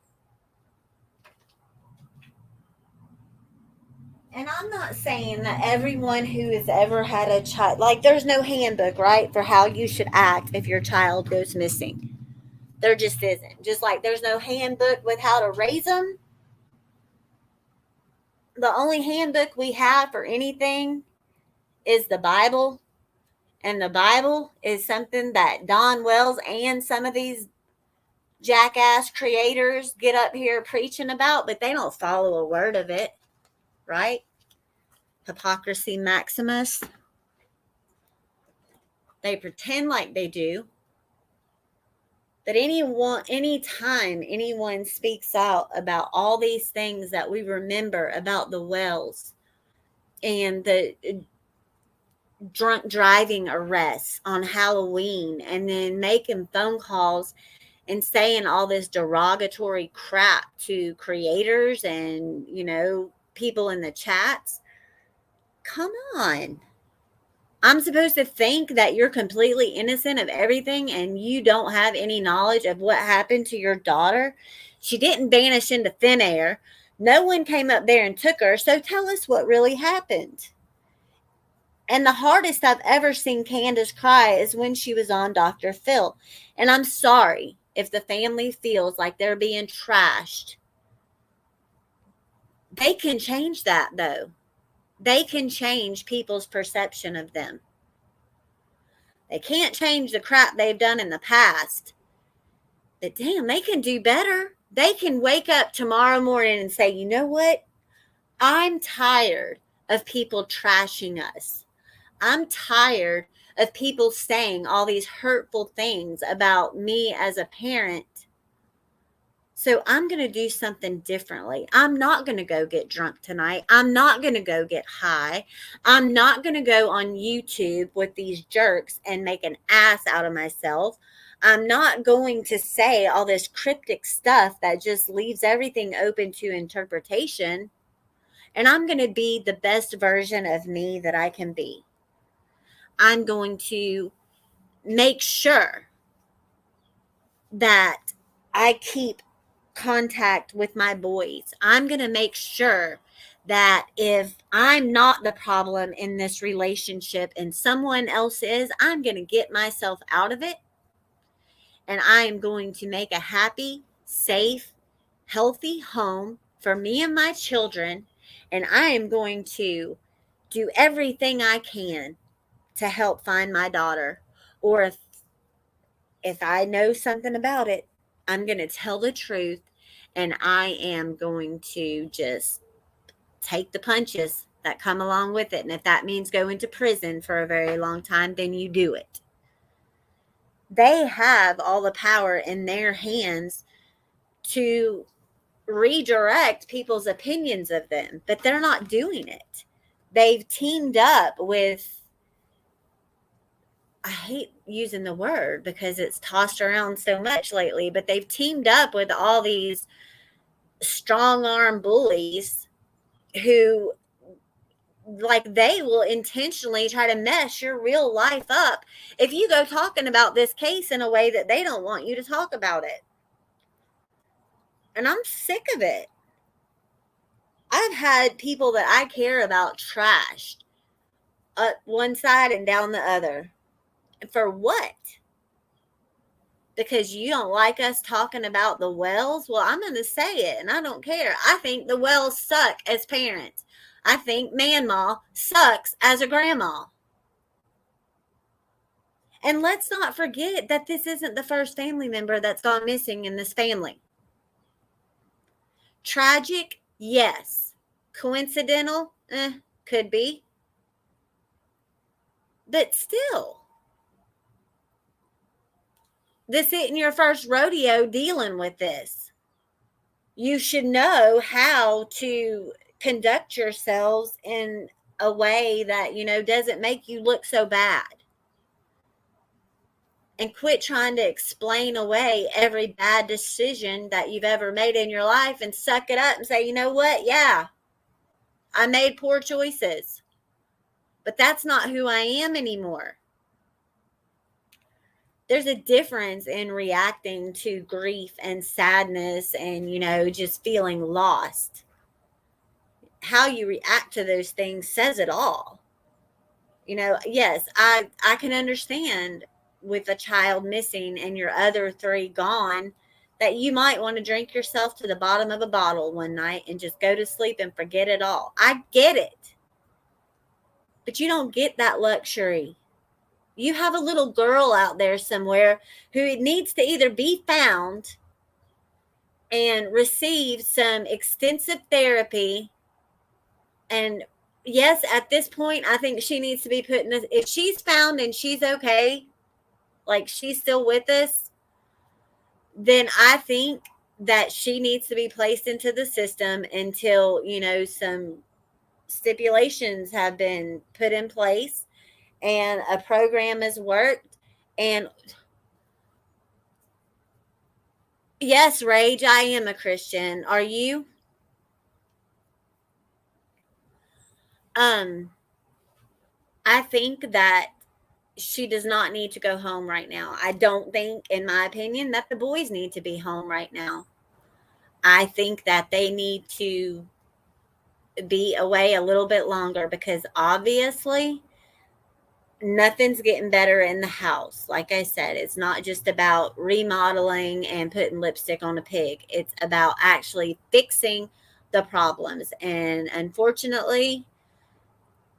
And I'm not saying that everyone who has ever had a child, like there's no handbook, right, for how you should act if your child goes missing. There just isn't. Just like there's no handbook with how to raise them. The only handbook we have for anything is the Bible. And the Bible is something that Don Wells and some of these jackass creators get up here preaching about, but they don't follow a word of it, right? Hypocrisy, Maximus. They pretend like they do. But anytime anyone speaks out about all these things that we remember about the Wells and the drunk driving arrests on Halloween and then making phone calls and saying all this derogatory crap to creators and, people in the chats. Come on. I'm supposed to think that you're completely innocent of everything and you don't have any knowledge of what happened to your daughter? She didn't vanish into thin air. No one came up there and took her. So tell us what really happened. And the hardest I've ever seen Candace cry is when she was on Dr. Phil. And I'm sorry if the family feels like they're being trashed. They can change that, though. They can change people's perception of them. They can't change the crap they've done in the past. But damn, they can do better. They can wake up tomorrow morning and say, you know what? I'm tired of people trashing us. I'm tired of people saying all these hurtful things about me as a parent. So I'm going to do something differently. I'm not going to go get drunk tonight. I'm not going to go get high. I'm not going to go on YouTube with these jerks and make an ass out of myself. I'm not going to say all this cryptic stuff that just leaves everything open to interpretation. And I'm going to be the best version of me that I can be. I'm going to make sure that I keep contact with my boys. I'm going to make sure that if I'm not the problem in this relationship and someone else is, I'm going to get myself out of it. And I am going to make a happy, safe, healthy home for me and my children. And I am going to do everything I can to help find my daughter. Or if I know something about it, I'm going to tell the truth, and I am going to just take the punches that come along with it. And if that means going to prison for a very long time, then you do it. They have all the power in their hands to redirect people's opinions of them, but they're not doing it. They've teamed up with, I hate using the word because it's tossed around so much lately, but they've teamed up with all these strong arm bullies who, like, they will intentionally try to mess your real life up if you go talking about this case in a way that they don't want you to talk about it. And I'm sick of it. I've had people that I care about trashed up one side and down the other. For what? Because you don't like us talking about the Wells? Well, I'm going to say it, and I don't care. I think the Wells suck as parents. I think Manma sucks as a grandma. And let's not forget that this isn't the first family member that's gone missing in this family. Tragic, yes. Coincidental, could be. But still, this isn't your first rodeo dealing with this. You should know how to conduct yourselves in a way that, doesn't make you look so bad. And quit trying to explain away every bad decision that you've ever made in your life and suck it up and say, you know what? Yeah, I made poor choices, but that's not who I am anymore. There's a difference in reacting to grief and sadness and, just feeling lost. How you react to those things says it all. Yes, I can understand with a child missing and your other three gone that you might want to drink yourself to the bottom of a bottle one night and just go to sleep and forget it all. I get it. But you don't get that luxury. You have a little girl out there somewhere who needs to either be found and receive some extensive therapy. And yes, at this point, I think she needs to be put in this. If she's found and she's okay, like she's still with us, then I think that she needs to be placed into the system until, some stipulations have been put in place and a program has worked. And yes, Rage, I am a Christian. Are you? I think that she does not need to go home right now. I don't think, in my opinion, that the boys need to be home right now. I think that they need to be away a little bit longer because obviously nothing's getting better in the house. Like I said, it's not just about remodeling and putting lipstick on a pig. It's about actually fixing the problems. And unfortunately,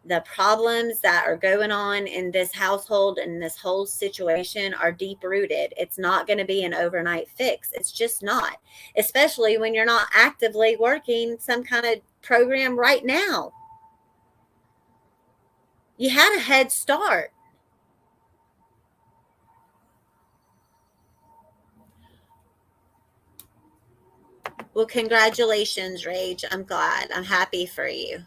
the problems that are going on in this household and this whole situation are deep rooted. It's not going to be an overnight fix. It's just not, especially when you're not actively working some kind of program right now. You had a head start. Well, congratulations, Rage. I'm glad. I'm happy for you.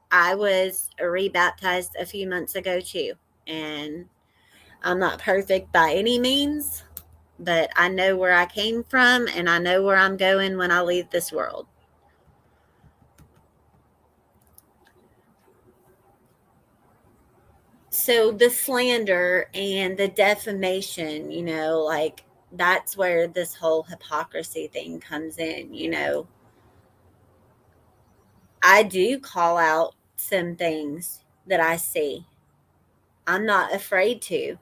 I was rebaptized a few months ago too, and I'm not perfect by any means, but I know where I came from and I know where I'm going when I leave this world. So the slander and the defamation, like that's where this whole hypocrisy thing comes in. I do call out some things that I see. I'm not afraid to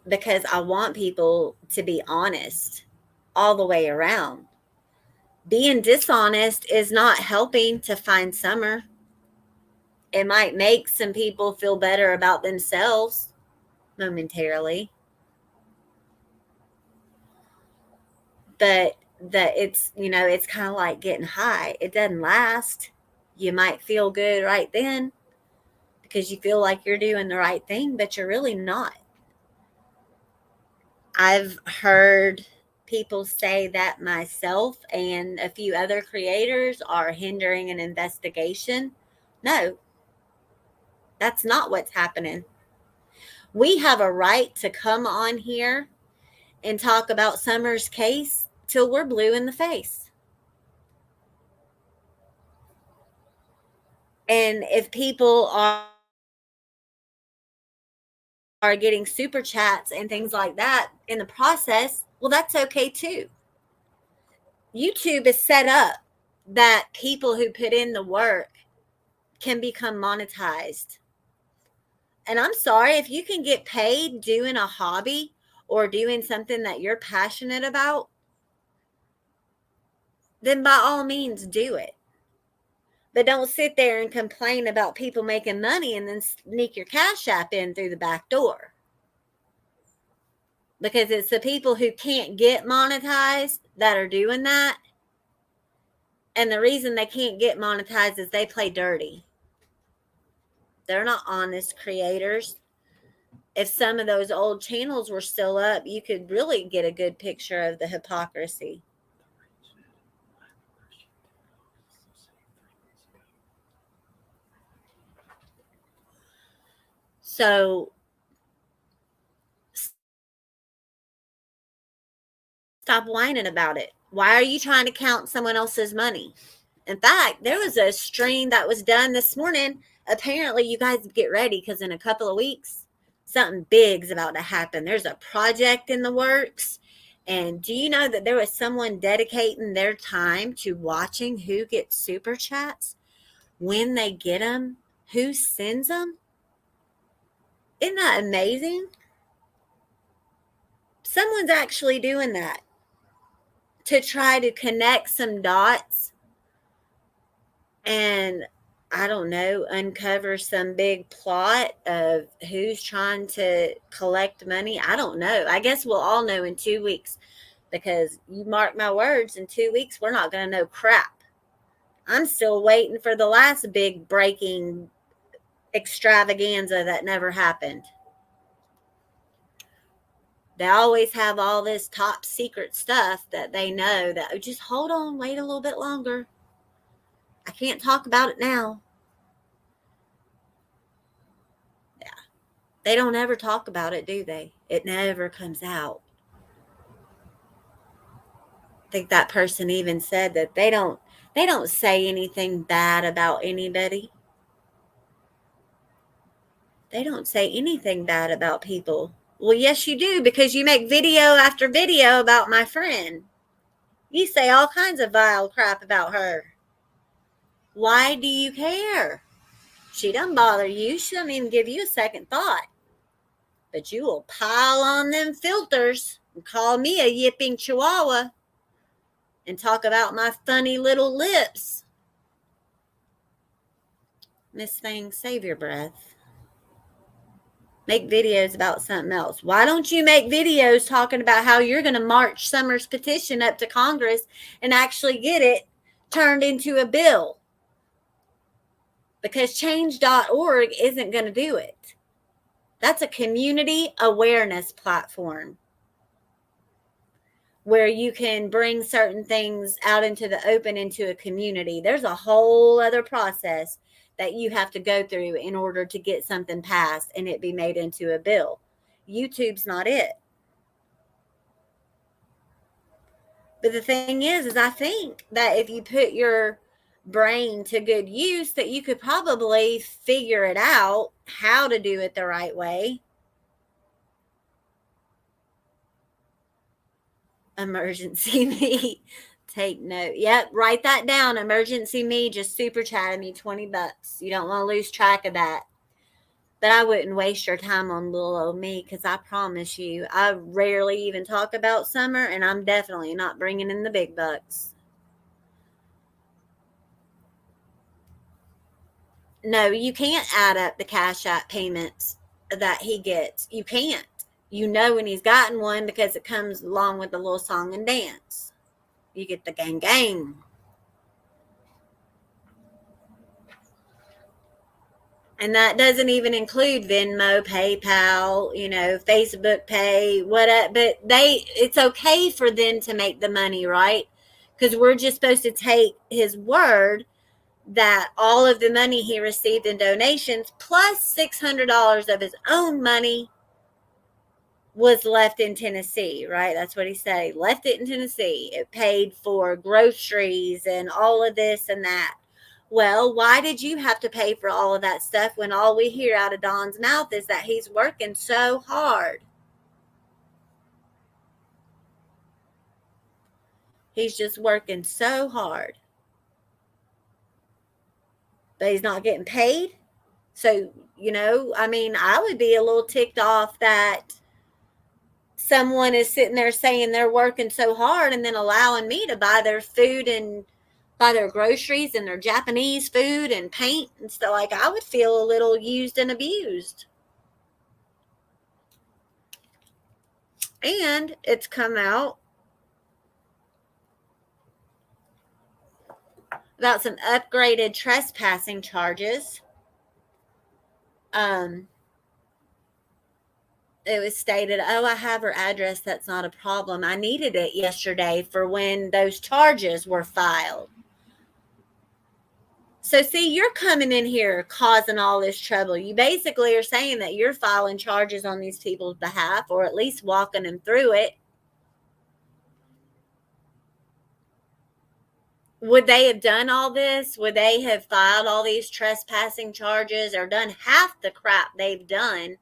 because I want people to be honest all the way around. Being dishonest is not helping to find summer. It might make some people feel better about themselves momentarily, but it's kind of like getting high. It doesn't last. You might feel good right then because you feel like you're doing the right thing, but you're really not. I've heard people say that myself and a few other creators are hindering an investigation. No, that's not what's happening. We have a right to come on here and talk about Summer's case till we're blue in the face. And if people are getting super chats and things like that in the process, well, that's okay too. YouTube is set up that people who put in the work can become monetized. And I'm sorry, if you can get paid doing a hobby or doing something that you're passionate about, then by all means do it. But don't sit there and complain about people making money and then sneak your Cash App in through the back door. Because it's the people who can't get monetized that are doing that. And the reason they can't get monetized is they play dirty. They're not honest creators. If some of those old channels were still up, you could really get a good picture of the hypocrisy. So stop whining about it. Why are you trying to count someone else's money? In fact, there was a stream that was done this morning. Apparently, you guys get ready because in a couple of weeks, something big's about to happen. There's a project in the works. And do you know that there was someone dedicating their time to watching who gets super chats, when they get them, who sends them? Isn't that amazing? Someone's actually doing that to try to connect some dots and, I don't know, uncover some big plot of who's trying to collect money. I don't know. I guess we'll all know in 2 weeks, because you mark my words, in 2 weeks we're not going to know crap. I'm still waiting for the last big breaking extravaganza that never happened. They always have all this top secret stuff that they know that, oh, just hold on, wait a little bit longer. I can't talk about it now. Yeah. They don't ever talk about it, do they? It never comes out. I think that person even said that they don't say anything bad about anybody. They don't say anything bad about people. Well, yes, you do, because you make video after video about my friend. You say all kinds of vile crap about her. Why do you care? She doesn't bother you. She doesn't even give you a second thought. But you will pile on them filters and call me a yipping chihuahua and talk about my funny little lips. Miss Thing, save your breath. Make videos about something else. Why don't you make videos talking about how you're going to march Summer's petition up to Congress and actually get it turned into a bill? Because change.org isn't going to do it. That's a community awareness platform where you can bring certain things out into the open, into a community. There's a whole other process that you have to go through in order to get something passed and it be made into a bill. YouTube's not it. But the thing is I think that if you put your brain to good use, that you could probably figure it out how to do it the right way. Emergency me. Take note. Yep, write that down. Emergency me just super chatted me $20. You don't want to lose track of that. But I wouldn't waste your time on little old me, because I promise you, I rarely even talk about Summer, and I'm definitely not bringing in the big bucks. No, you can't add up the Cash App payments that he gets. You can't. You know when he's gotten one because it comes along with the little song and dance. You get the gang gang. And that doesn't even include Venmo, PayPal, Facebook Pay, what. But it's okay for them to make the money, right? Because we're just supposed to take his word that all of the money he received in donations plus $600 of his own money was left in Tennessee, right? That's what he said. He left it in Tennessee. It paid for groceries and all of this and that. Well, why did you have to pay for all of that stuff when all we hear out of Don's mouth is that he's working so hard? He's just working so hard. But he's not getting paid. So, I would be a little ticked off that someone is sitting there saying they're working so hard and then allowing me to buy their food and buy their groceries and their Japanese food and paint and stuff. Like, I would feel a little used and abused. And it's come out about some upgraded trespassing charges. It was stated, I have her address. That's not a problem. I needed it yesterday for when those charges were filed. So, see, you're coming in here causing all this trouble. You basically are saying that you're filing charges on these people's behalf, or at least walking them through it. Would they have done all this? Would they have filed all these trespassing charges or done half the crap they've done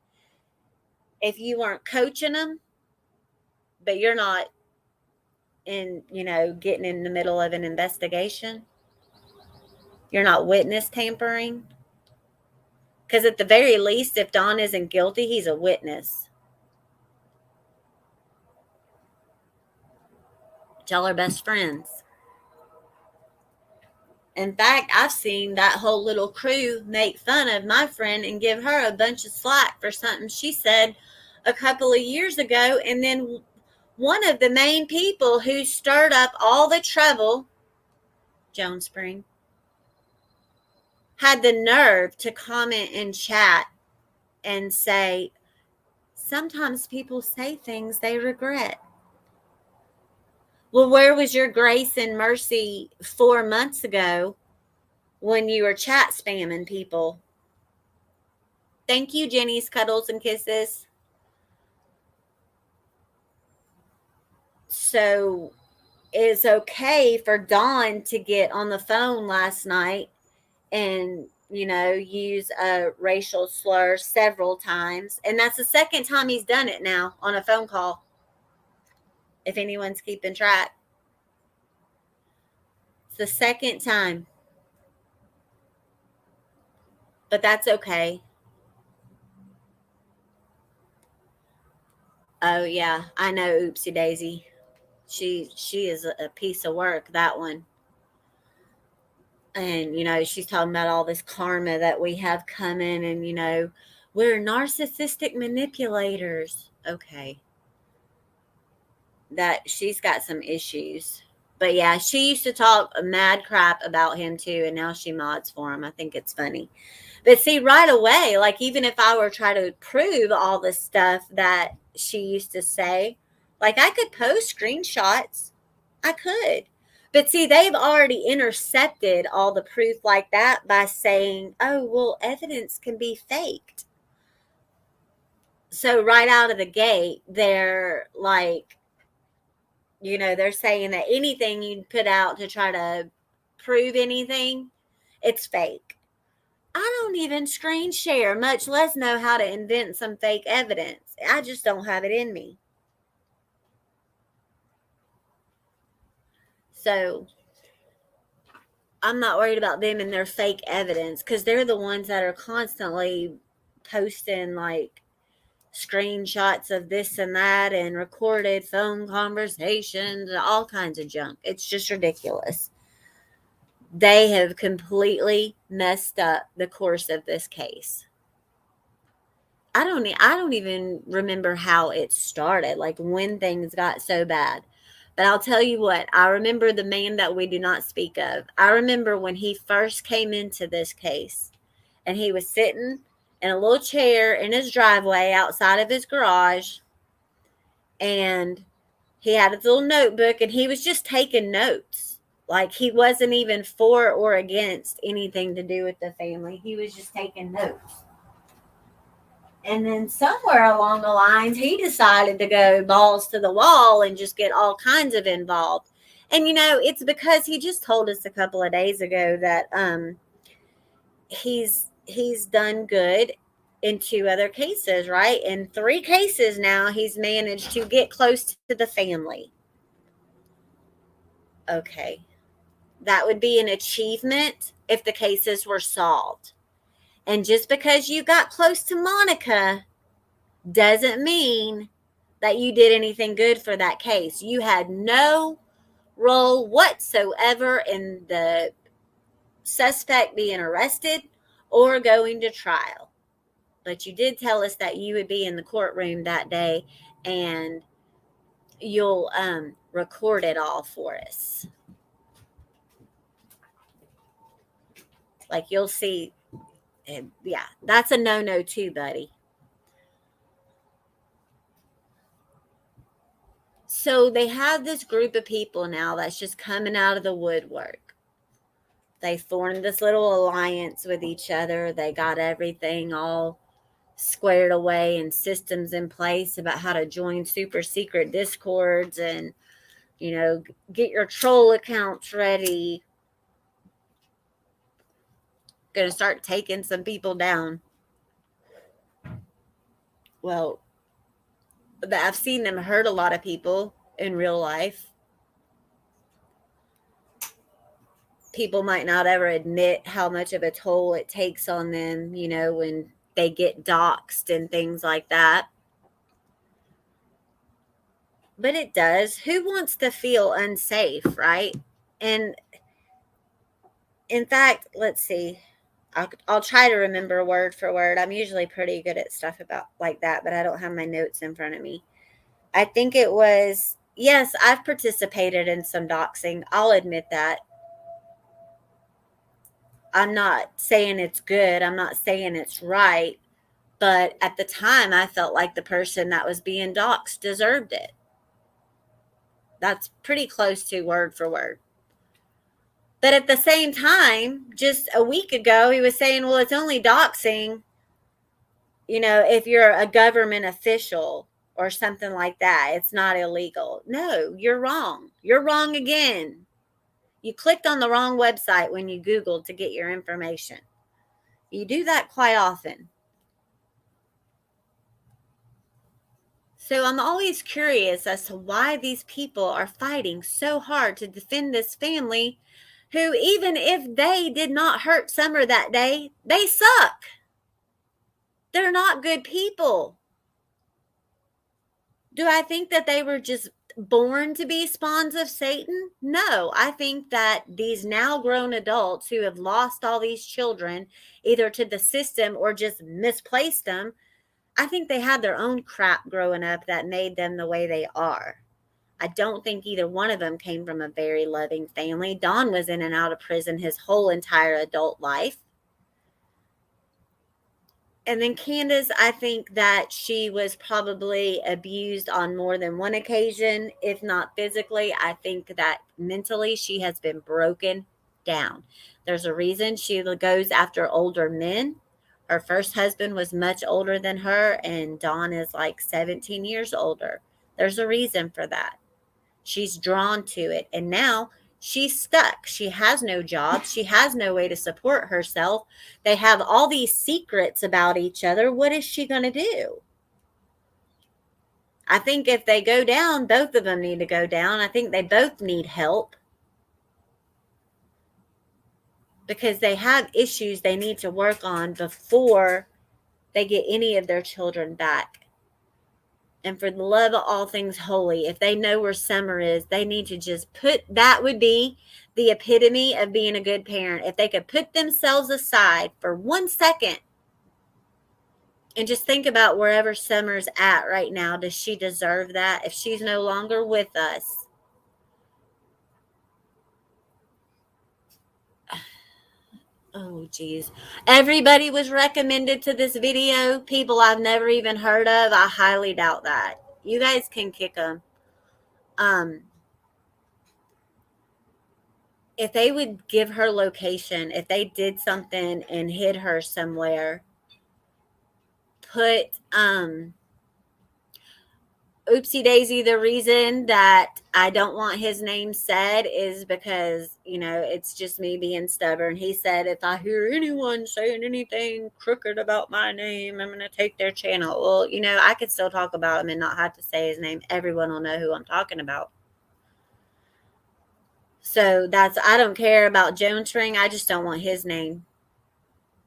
if you weren't coaching them, but you're not getting in the middle of an investigation? You're not witness tampering? Because at the very least, if Don isn't guilty, he's a witness. Y'all are best friends. In fact, I've seen that whole little crew make fun of my friend and give her a bunch of slack for something she said a couple of years ago. And then one of the main people who stirred up all the trouble, Joan Spring, had the nerve to comment in chat and say, sometimes people say things they regret. Well, where was your grace and mercy 4 months ago when you were chat spamming people? Thank you, Jenny's cuddles and kisses. So it's okay for Dawn to get on the phone last night and, use a racial slur several times. And that's the second time he's done it now on a phone call, if anyone's keeping track. It's the second time. But that's okay. Oh, yeah, I know, Oopsie Daisy. She is a piece of work, that one. And, she's talking about all this karma that we have coming and, we're narcissistic manipulators. Okay. That she's got some issues. But yeah, she used to talk mad crap about him too, and now she mods for him. I think it's funny. But see, right away, like even if I were trying to prove all the stuff that she used to say, like I could post screenshots. I could. But see, they've already intercepted all the proof like that by saying, oh, well, evidence can be faked. So right out of the gate, they're like, they're saying that anything you put out to try to prove anything, it's fake. I don't even screen share, much less know how to invent some fake evidence. I just don't have it in me. So I'm not worried about them and their fake evidence because they're the ones that are constantly posting like screenshots of this and that and recorded phone conversations and all kinds of junk. It's just ridiculous. They have completely messed up the course of this case. I don't even remember how it started, like when things got so bad. But I'll tell you what, I remember the man that we do not speak of. I remember when he first came into this case, and he was sitting in a little chair in his driveway outside of his garage, and he had his little notebook, and he was just taking notes. Like, he wasn't even for or against anything to do with the family. He was just taking notes. And then somewhere along the lines, he decided to go balls to the wall and just get all kinds of involved. And, it's because he just told us a couple of days ago that he's done good in 2 other cases, right? In 3 cases now, he's managed to get close to the family. Okay. That would be an achievement if the cases were solved. And just because you got close to Monica doesn't mean that you did anything good for that case. You had no role whatsoever in the suspect being arrested or going to trial. But you did tell us that you would be in the courtroom that day, and you'll record it all for us. Like, you'll see. Yeah, that's a no-no too, buddy. So they have this group of people now that's just coming out of the woodwork. They formed this little alliance with each other. They got everything all squared away and systems in place about how to join super secret discords and, get your troll accounts ready. Going to start taking some people down. Well, I've seen them hurt a lot of people in real life. People might not ever admit how much of a toll it takes on them, when they get doxxed and things like that. But it does. Who wants to feel unsafe, right? And in fact, let's see. I'll try to remember word for word. I'm usually pretty good at stuff about like that, but I don't have my notes in front of me. I think it was, yes, I've participated in some doxing. I'll admit that. I'm not saying it's good. I'm not saying it's right. But at the time, I felt like the person that was being doxxed deserved it. That's pretty close to word for word. But at the same time, just a week ago, he was saying, well, it's only doxing, if you're a government official or something like that. It's not illegal. No, you're wrong. You're wrong again. You clicked on the wrong website when you Googled to get your information. You do that quite often. So I'm always curious as to why these people are fighting so hard to defend this family who, even if they did not hurt Summer that day, they suck. They're not good people. Do I think that they were just born to be spawns of Satan? No, I think that these now grown adults who have lost all these children, either to the system or just misplaced them, I think they had their own crap growing up that made them the way they are. I don't think either one of them came from a very loving family. Don was in and out of prison his whole entire adult life. And then Candace, I think that she was probably abused on more than one occasion, if not physically. I think that mentally she has been broken down. There's a reason she goes after older men. Her first husband was much older than her, and Dawn is like 17 years older. There's a reason for that. She's drawn to it, and now she's stuck. She has no job. She has no way to support herself. They have all these secrets about each other. What is she going to do? I think if they go down, both of them need to go down. I think they both need help because they have issues they need to work on before they get any of their children back. And for the love of all things holy, if they know where Summer is, they need to just that would be the epitome of being a good parent. If they could put themselves aside for 1 second and just think about wherever Summer's at right now, does she deserve that? If she's no longer with us, Oh, geez. Everybody was recommended to this video. People I've never even heard of. I highly doubt that. You guys can kick them. Um, if they would give her location, if they did something and hid her somewhere, put oopsie daisy, the reason that I don't want his name said is because, it's just me being stubborn. He said, if I hear anyone saying anything crooked about my name, I'm going to take their channel. Well, I could still talk about him and not have to say his name. Everyone will know who I'm talking about. So I don't care about Jones Ring. I just don't want his name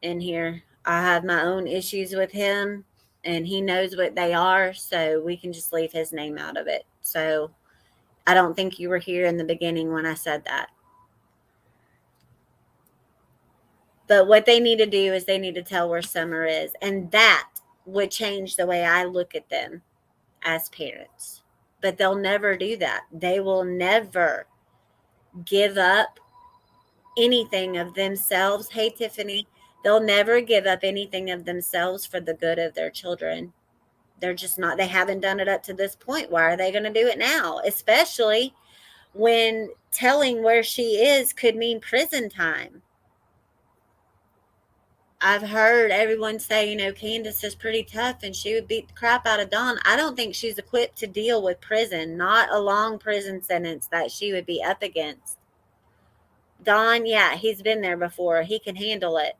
in here. I have my own issues with him and he knows what they are. So we can just leave his name out of it. So I don't think you were here in the beginning when I said that. But what they need to do is they need to tell where Summer is. And that would change the way I look at them as parents. But they'll never do that. They will never give up anything of themselves. Hey, Tiffany, they'll never give up anything of themselves for the good of their children. They're just not, they haven't done it up to this point. Why are they going to do it now? Especially when telling where she is could mean prison time. I've heard everyone say, Candace is pretty tough and she would beat the crap out of Dawn. I don't think she's equipped to deal with prison, not a long prison sentence that she would be up against. Dawn, yeah, he's been there before. He can handle it.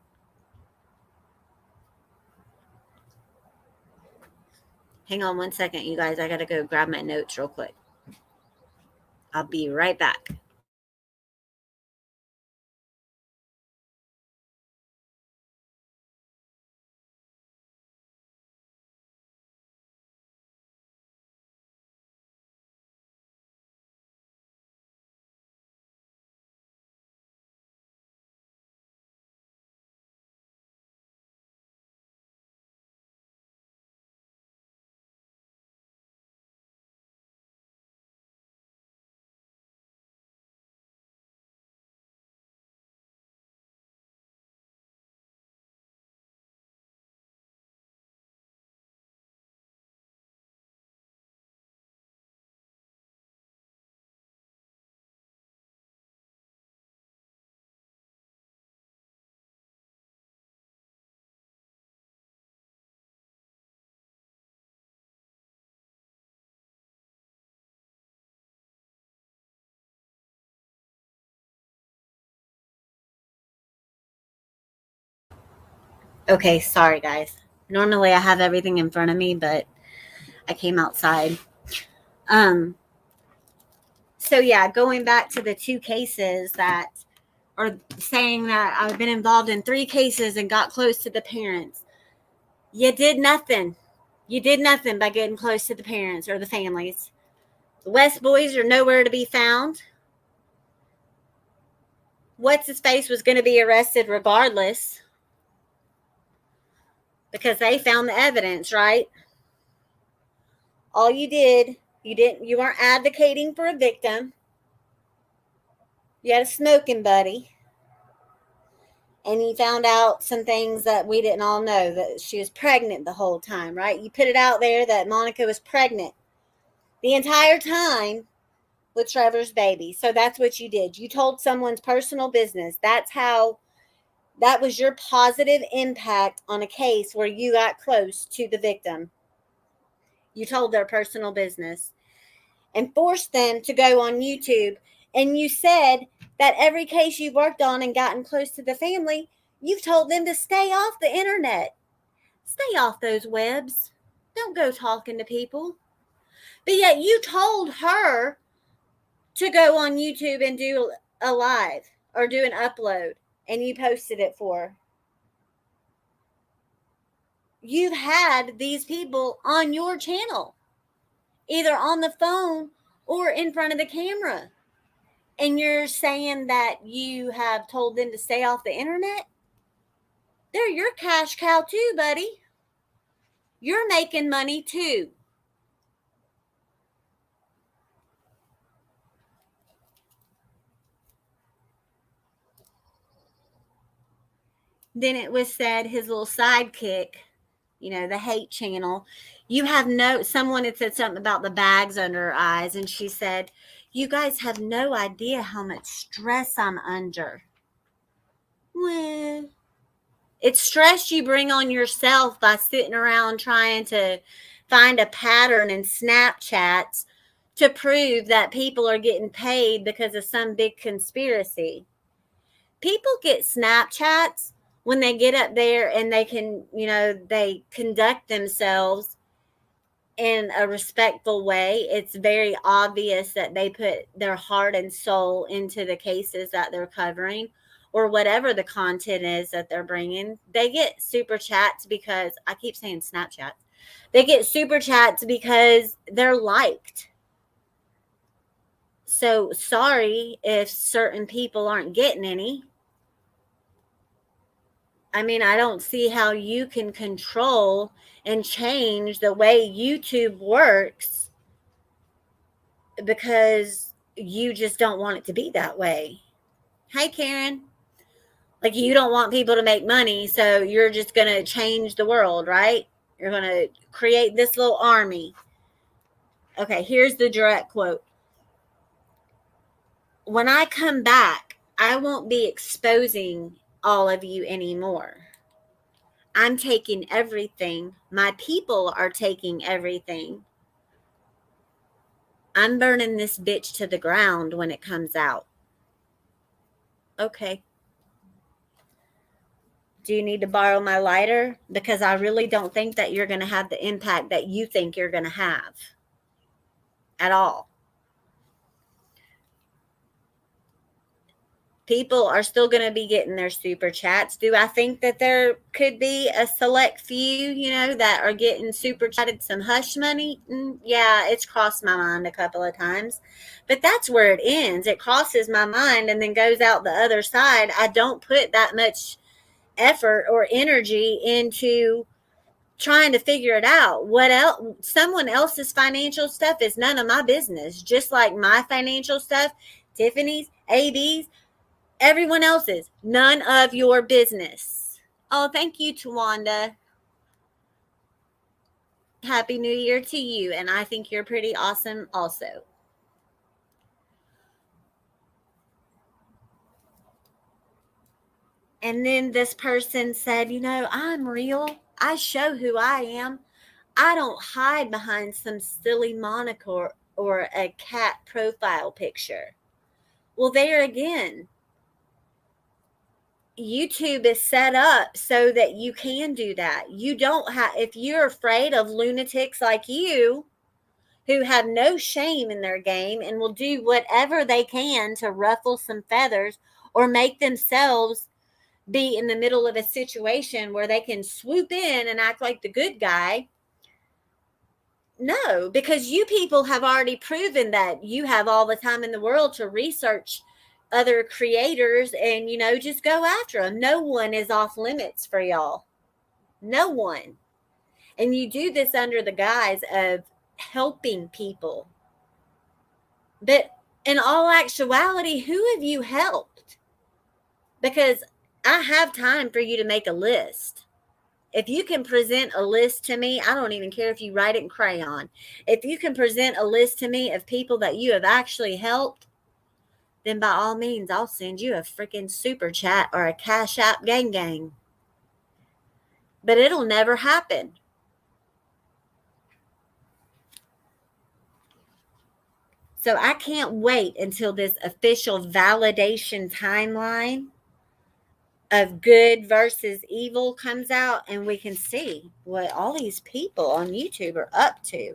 Hang on one second, you guys. I got to go grab my notes real quick. I'll be right back. Okay, sorry, guys. Normally I have everything in front of me, but I came outside. So yeah, going back to the two cases that are saying that I've been involved in 3 cases and got close to the parents. You did nothing. You did nothing by getting close to the parents or the families. The West boys are nowhere to be found. What's his face was going to be arrested regardless because they found the evidence, right? All you weren't advocating for a victim. You had a smoking buddy. And you found out some things that we didn't all know, that she was pregnant the whole time, right? You put it out there that Monica was pregnant the entire time with Trevor's baby. So that's what you did. You told someone's personal business. That was your positive impact on a case where you got close to the victim. You told their personal business and forced them to go on YouTube. And you said that every case you've worked on and gotten close to the family, you've told them to stay off the internet. Stay off those webs. Don't go talking to people. But yet you told her to go on YouTube and do a live or do an upload, and you posted it for her. You've had these people on your channel, either on the phone or in front of the camera. And you're saying that you have told them to stay off the internet? They're your cash cow too, buddy. You're making money too. Then it was said his little sidekick, the hate channel, someone had said something about the bags under her eyes, and she said, "You guys have no idea how much stress I'm under." Well, it's stress you bring on yourself by sitting around trying to find a pattern in Snapchats to prove that people are getting paid because of some big conspiracy. People get Snapchats when they get up there and they can, they conduct themselves in a respectful way. It's very obvious that they put their heart and soul into the cases that they're covering or whatever the content is that they're bringing. They get super chats because, I keep saying Snapchats, they get super chats because they're liked. So sorry if certain people aren't getting any. I mean, I don't see how you can control and change the way YouTube works because you just don't want it to be that way. Hey, Karen. Like, you don't want people to make money, so you're just going to change the world, right? You're going to create this little army. Okay, here's the direct quote. "When I come back, I won't be exposing all of you anymore. I'm taking everything. My people are taking everything. I'm burning this bitch to the ground when it comes out." Okay. Do you need to borrow my lighter? Because I really don't think that you're going to have the impact that you think you're going to have at all. People are still going to be getting their super chats. Do I think that there could be a select few, that are getting super chatted some hush money? Yeah, it's crossed my mind a couple of times. But that's where it ends. It crosses my mind and then goes out the other side. I don't put that much effort or energy into trying to figure it out. What else? Someone else's financial stuff is none of my business. Just like my financial stuff, Tiffany's, AB's, everyone else's, none of your business. Oh, thank you, Tawanda. Happy New Year to you. And I think you're pretty awesome also. And then this person said, I'm real. I show who I am. I don't hide behind some silly moniker or a cat profile picture. Well, there again, YouTube is set up so that you can do that. You don't have, if you're afraid of lunatics like you who have no shame in their game and will do whatever they can to ruffle some feathers or make themselves be in the middle of a situation where they can swoop in and act like the good guy. No, because you people have already proven that you have all the time in the world to research other creators and, just go after them. No one is off limits for y'all. No one. And you do this under the guise of helping people. But in all actuality, who have you helped? Because I have time for you to make a list. If you can present a list to me, I don't even care if you write it in crayon. If you can present a list to me of people that you have actually helped, then by all means, I'll send you a freaking super chat or a Cash App gang. But it'll never happen. So I can't wait until this official validation timeline of good versus evil comes out and we can see what all these people on YouTube are up to.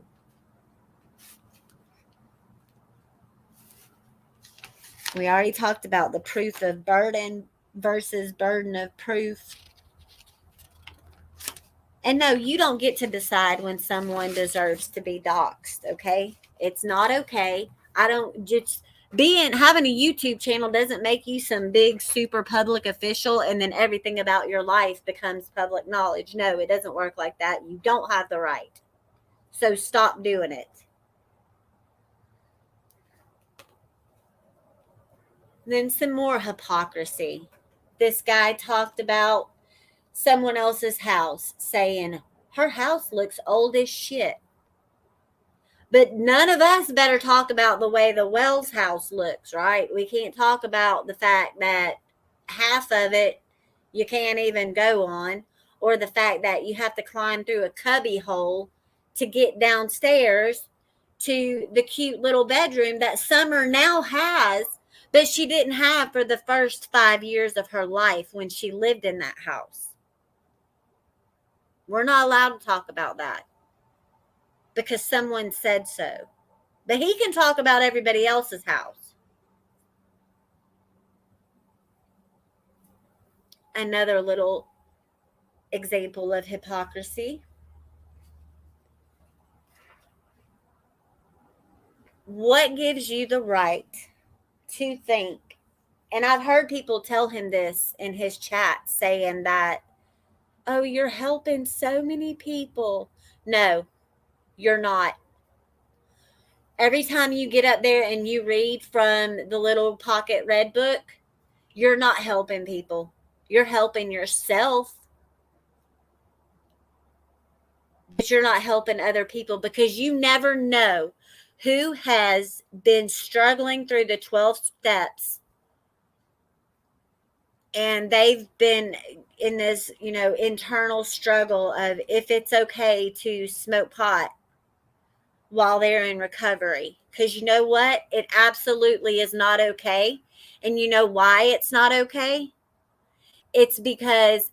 We already talked about the proof of burden versus burden of proof. And no, you don't get to decide when someone deserves to be doxxed, okay? It's not okay. I don't just having a YouTube channel doesn't make you some big super public official and then everything about your life becomes public knowledge. No, it doesn't work like that. You don't have the right. So stop doing it. Then some more hypocrisy. This guy talked about someone else's house saying, her house looks old as shit. But none of us better talk about the way the Wells house looks, right? We can't talk about the fact that half of it you can't even go on, or the fact that you have to climb through a cubby hole to get downstairs to the cute little bedroom that Summer now has, but she didn't have for the first 5 years of her life when she lived in that house. We're not allowed to talk about that because someone said so. But he can talk about everybody else's house. Another little example of hypocrisy. What gives you the right to think? And I've heard people tell him this in his chat, saying that, oh, you're helping so many people. No, you're not. Every time you get up there and you read from the little pocket red book, you're not helping people. You're helping yourself. But you're not helping other people because you never know who has been struggling through the 12 steps and they've been in this, internal struggle of if it's okay to smoke pot while they're in recovery. Because you know what? It absolutely is not okay. And you know why it's not okay? It's because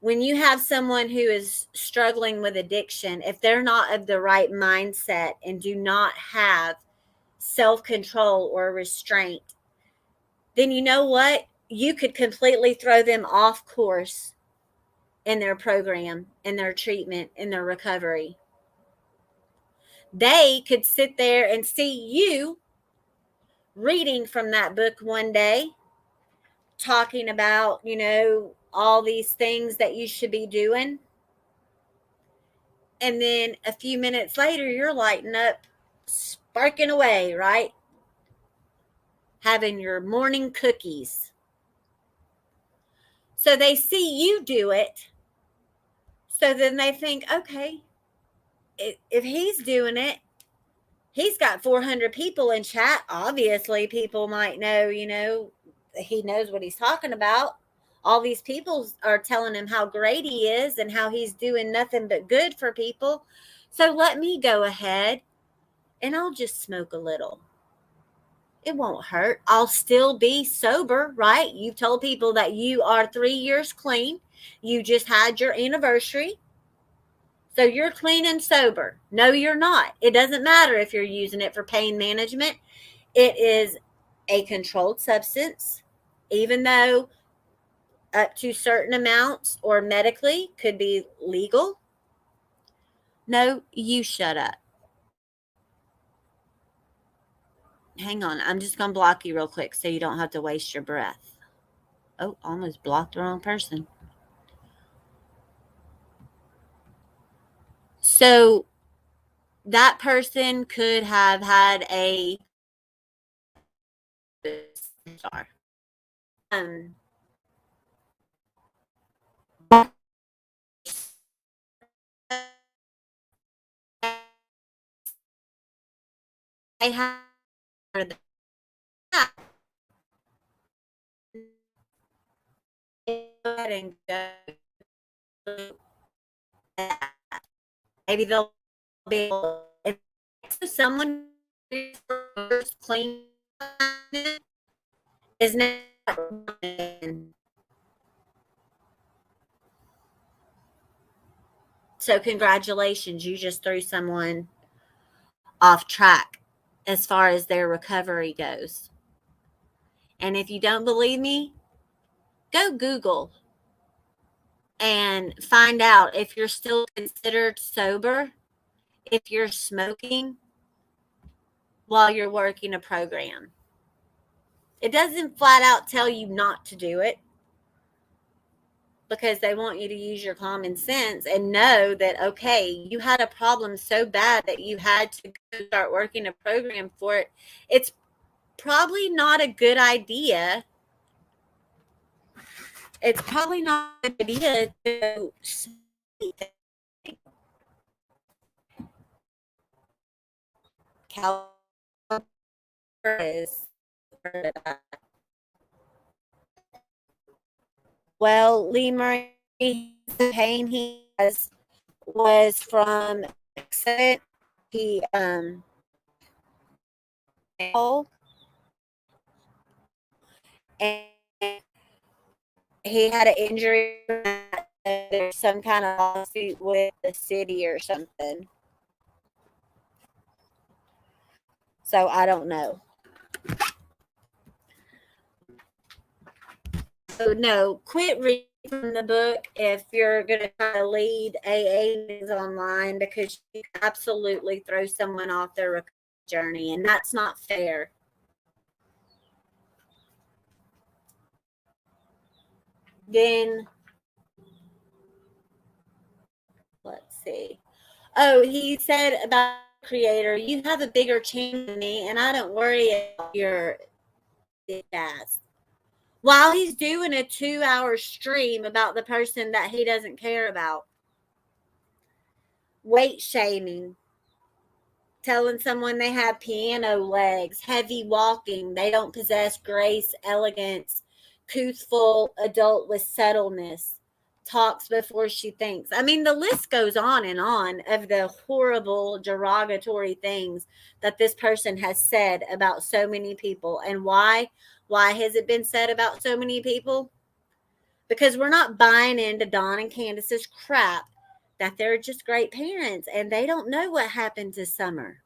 when you have someone who is struggling with addiction, if they're not of the right mindset and do not have self-control or restraint, then you know what? You could completely throw them off course in their program, in their treatment, in their recovery. They could sit there and see you reading from that book one day, talking about, all these things that you should be doing. And then a few minutes later, you're lighting up, sparking away, right? Having your morning cookies. So they see you do it. So then they think, okay, if he's doing it, he's got 400 people in chat. Obviously, people might know, he knows what he's talking about. All these people are telling him how great he is and how he's doing nothing but good for people. So let me go ahead and I'll just smoke a little. It won't hurt. I'll still be sober, right? You've told people that you are 3 years clean. You just had your anniversary. So you're clean and sober. No, you're not. It doesn't matter if you're using it for pain management. It is a controlled substance, even though up to certain amounts or medically could be legal. No, you shut up. Hang on. I'm just going to block you real quick so you don't have to waste your breath. Oh, almost blocked the wrong person. So that person could have had a star. I have that. Go ahead and go. Maybe they'll be able. If someone who's clean is not. So congratulations, you just threw someone off track as far as their recovery goes. And if you don't believe me, go Google and find out if you're still considered sober, if you're smoking while you're working a program. It doesn't flat out tell you not to do it because they want you to use your common sense and know that, okay, you had a problem so bad that you had to go start working a program for it. It's probably not a good idea. it's probably not a good idea to is. Well, Lee Murray, the pain he has was from accident. He and he had an injury. There's some kind of lawsuit with the city or something. So I don't know. So no, quit reading from the book if you're going to try to lead AA meetings online, because you absolutely throw someone off their recovery journey, and that's not fair. Then let's see. Oh, he said about creator, you have a bigger channel than me, and I don't worry about your ass. While he's doing a 2-hour stream about the person that he doesn't care about. Weight shaming, telling someone they have piano legs, heavy walking, they don't possess grace, elegance, truthful adult with subtleness, talks before she thinks. I mean, the list goes on of the horrible, derogatory things that this person has said about so many people. And why? Why has it been said about so many people? Because we're not buying into Don and Candace's crap that they're just great parents and they don't know what happened to Summer.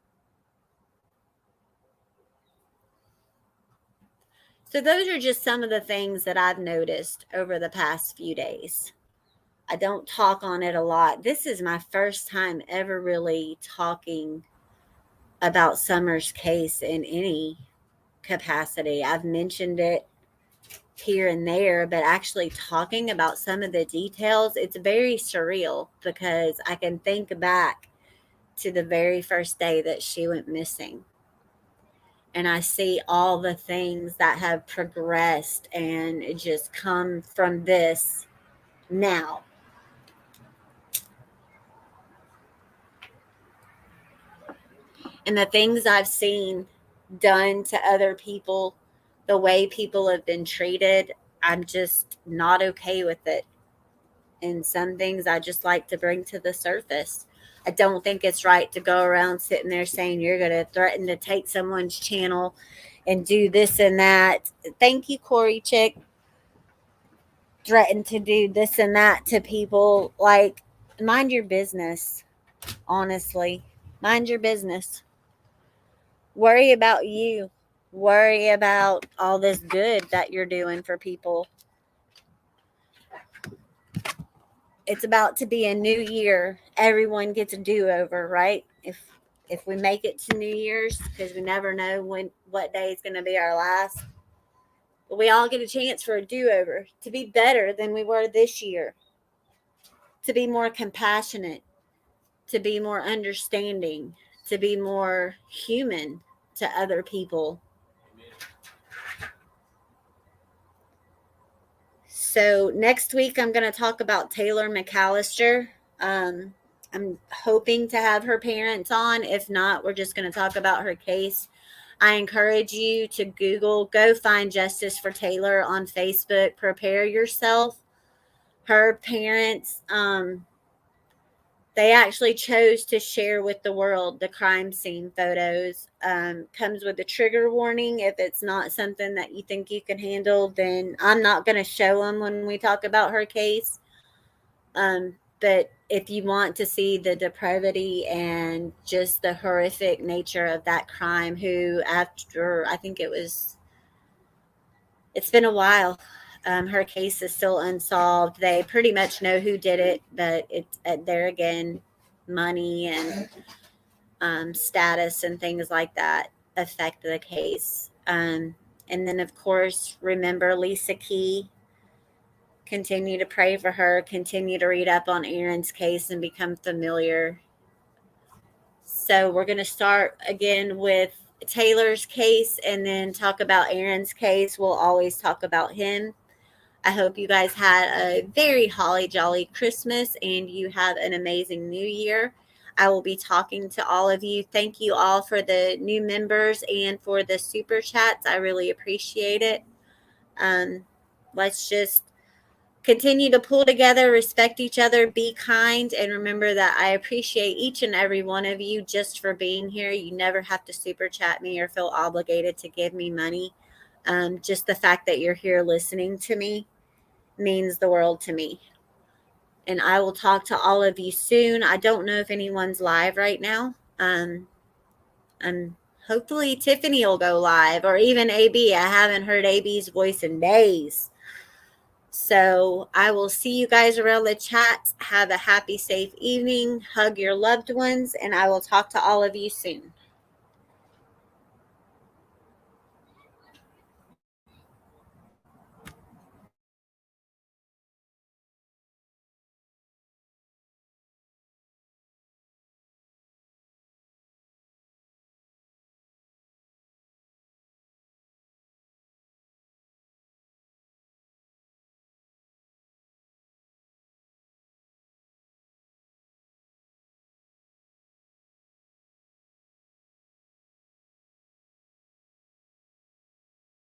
So those are just some of the things that I've noticed over the past few days. I don't talk on it a lot. This is my first time ever really talking about Summer's case in any capacity. I've mentioned it here and there, but actually talking about some of the details, it's very surreal because I can think back to the very first day that she went missing. And I see all the things that have progressed and just come from this now. And the things I've seen done to other people, the way people have been treated, I'm just not okay with it. And some things I just like to bring to the surface. I don't think it's right to go around sitting there saying you're going to threaten to take someone's channel and do this and that. Thank you, Corey Chick. Threaten to do this and that to people. Like, mind your business, honestly. Mind your business. Worry about you. Worry about all this good that you're doing for people. It's about to be a new year. Everyone gets a do-over, right? If we make it to New Year's, because we never know what day is going to be our last. But we all get a chance for a do-over, to be better than we were this year, to be more compassionate, to be more understanding, to be more human to other people. So next week, I'm going to talk about Taylor McAllister. I'm hoping to have her parents on. If not, we're just going to talk about her case. I encourage you to go find Justice for Taylor on Facebook. Prepare yourself. Her parents, they actually chose to share with the world the crime scene photos. Comes with a trigger warning. If it's not something that you think you can handle, then I'm not going to show them when we talk about her case. But if you want to see the depravity and just the horrific nature of that crime, who after, I think it's been a while. Her case is still unsolved. They pretty much know who did it, but it's there again, money and status and things like that affect the case. And then, of course, remember Lisa Key. Continue to pray for her. Continue to read up on Aaron's case and become familiar. So we're going to start again with Taylor's case and then talk about Aaron's case. We'll always talk about him. I hope you guys had a very holly jolly Christmas and you have an amazing new year. I will be talking to all of you. Thank you all for the new members and for the super chats. I really appreciate it. Um, let's just continue to pull together, respect each other, be kind, and remember that I appreciate each and every one of you just for being here. You never have to super chat me or feel obligated to give me money. Just the fact that you're here listening to me means the world to me. And I will talk to all of you soon. I don't know if anyone's live right now. Hopefully Tiffany will go live, or even AB. I haven't heard AB's voice in days. So I will see you guys around the chat. Have a happy, safe evening. Hug your loved ones, and I will talk to all of you soon.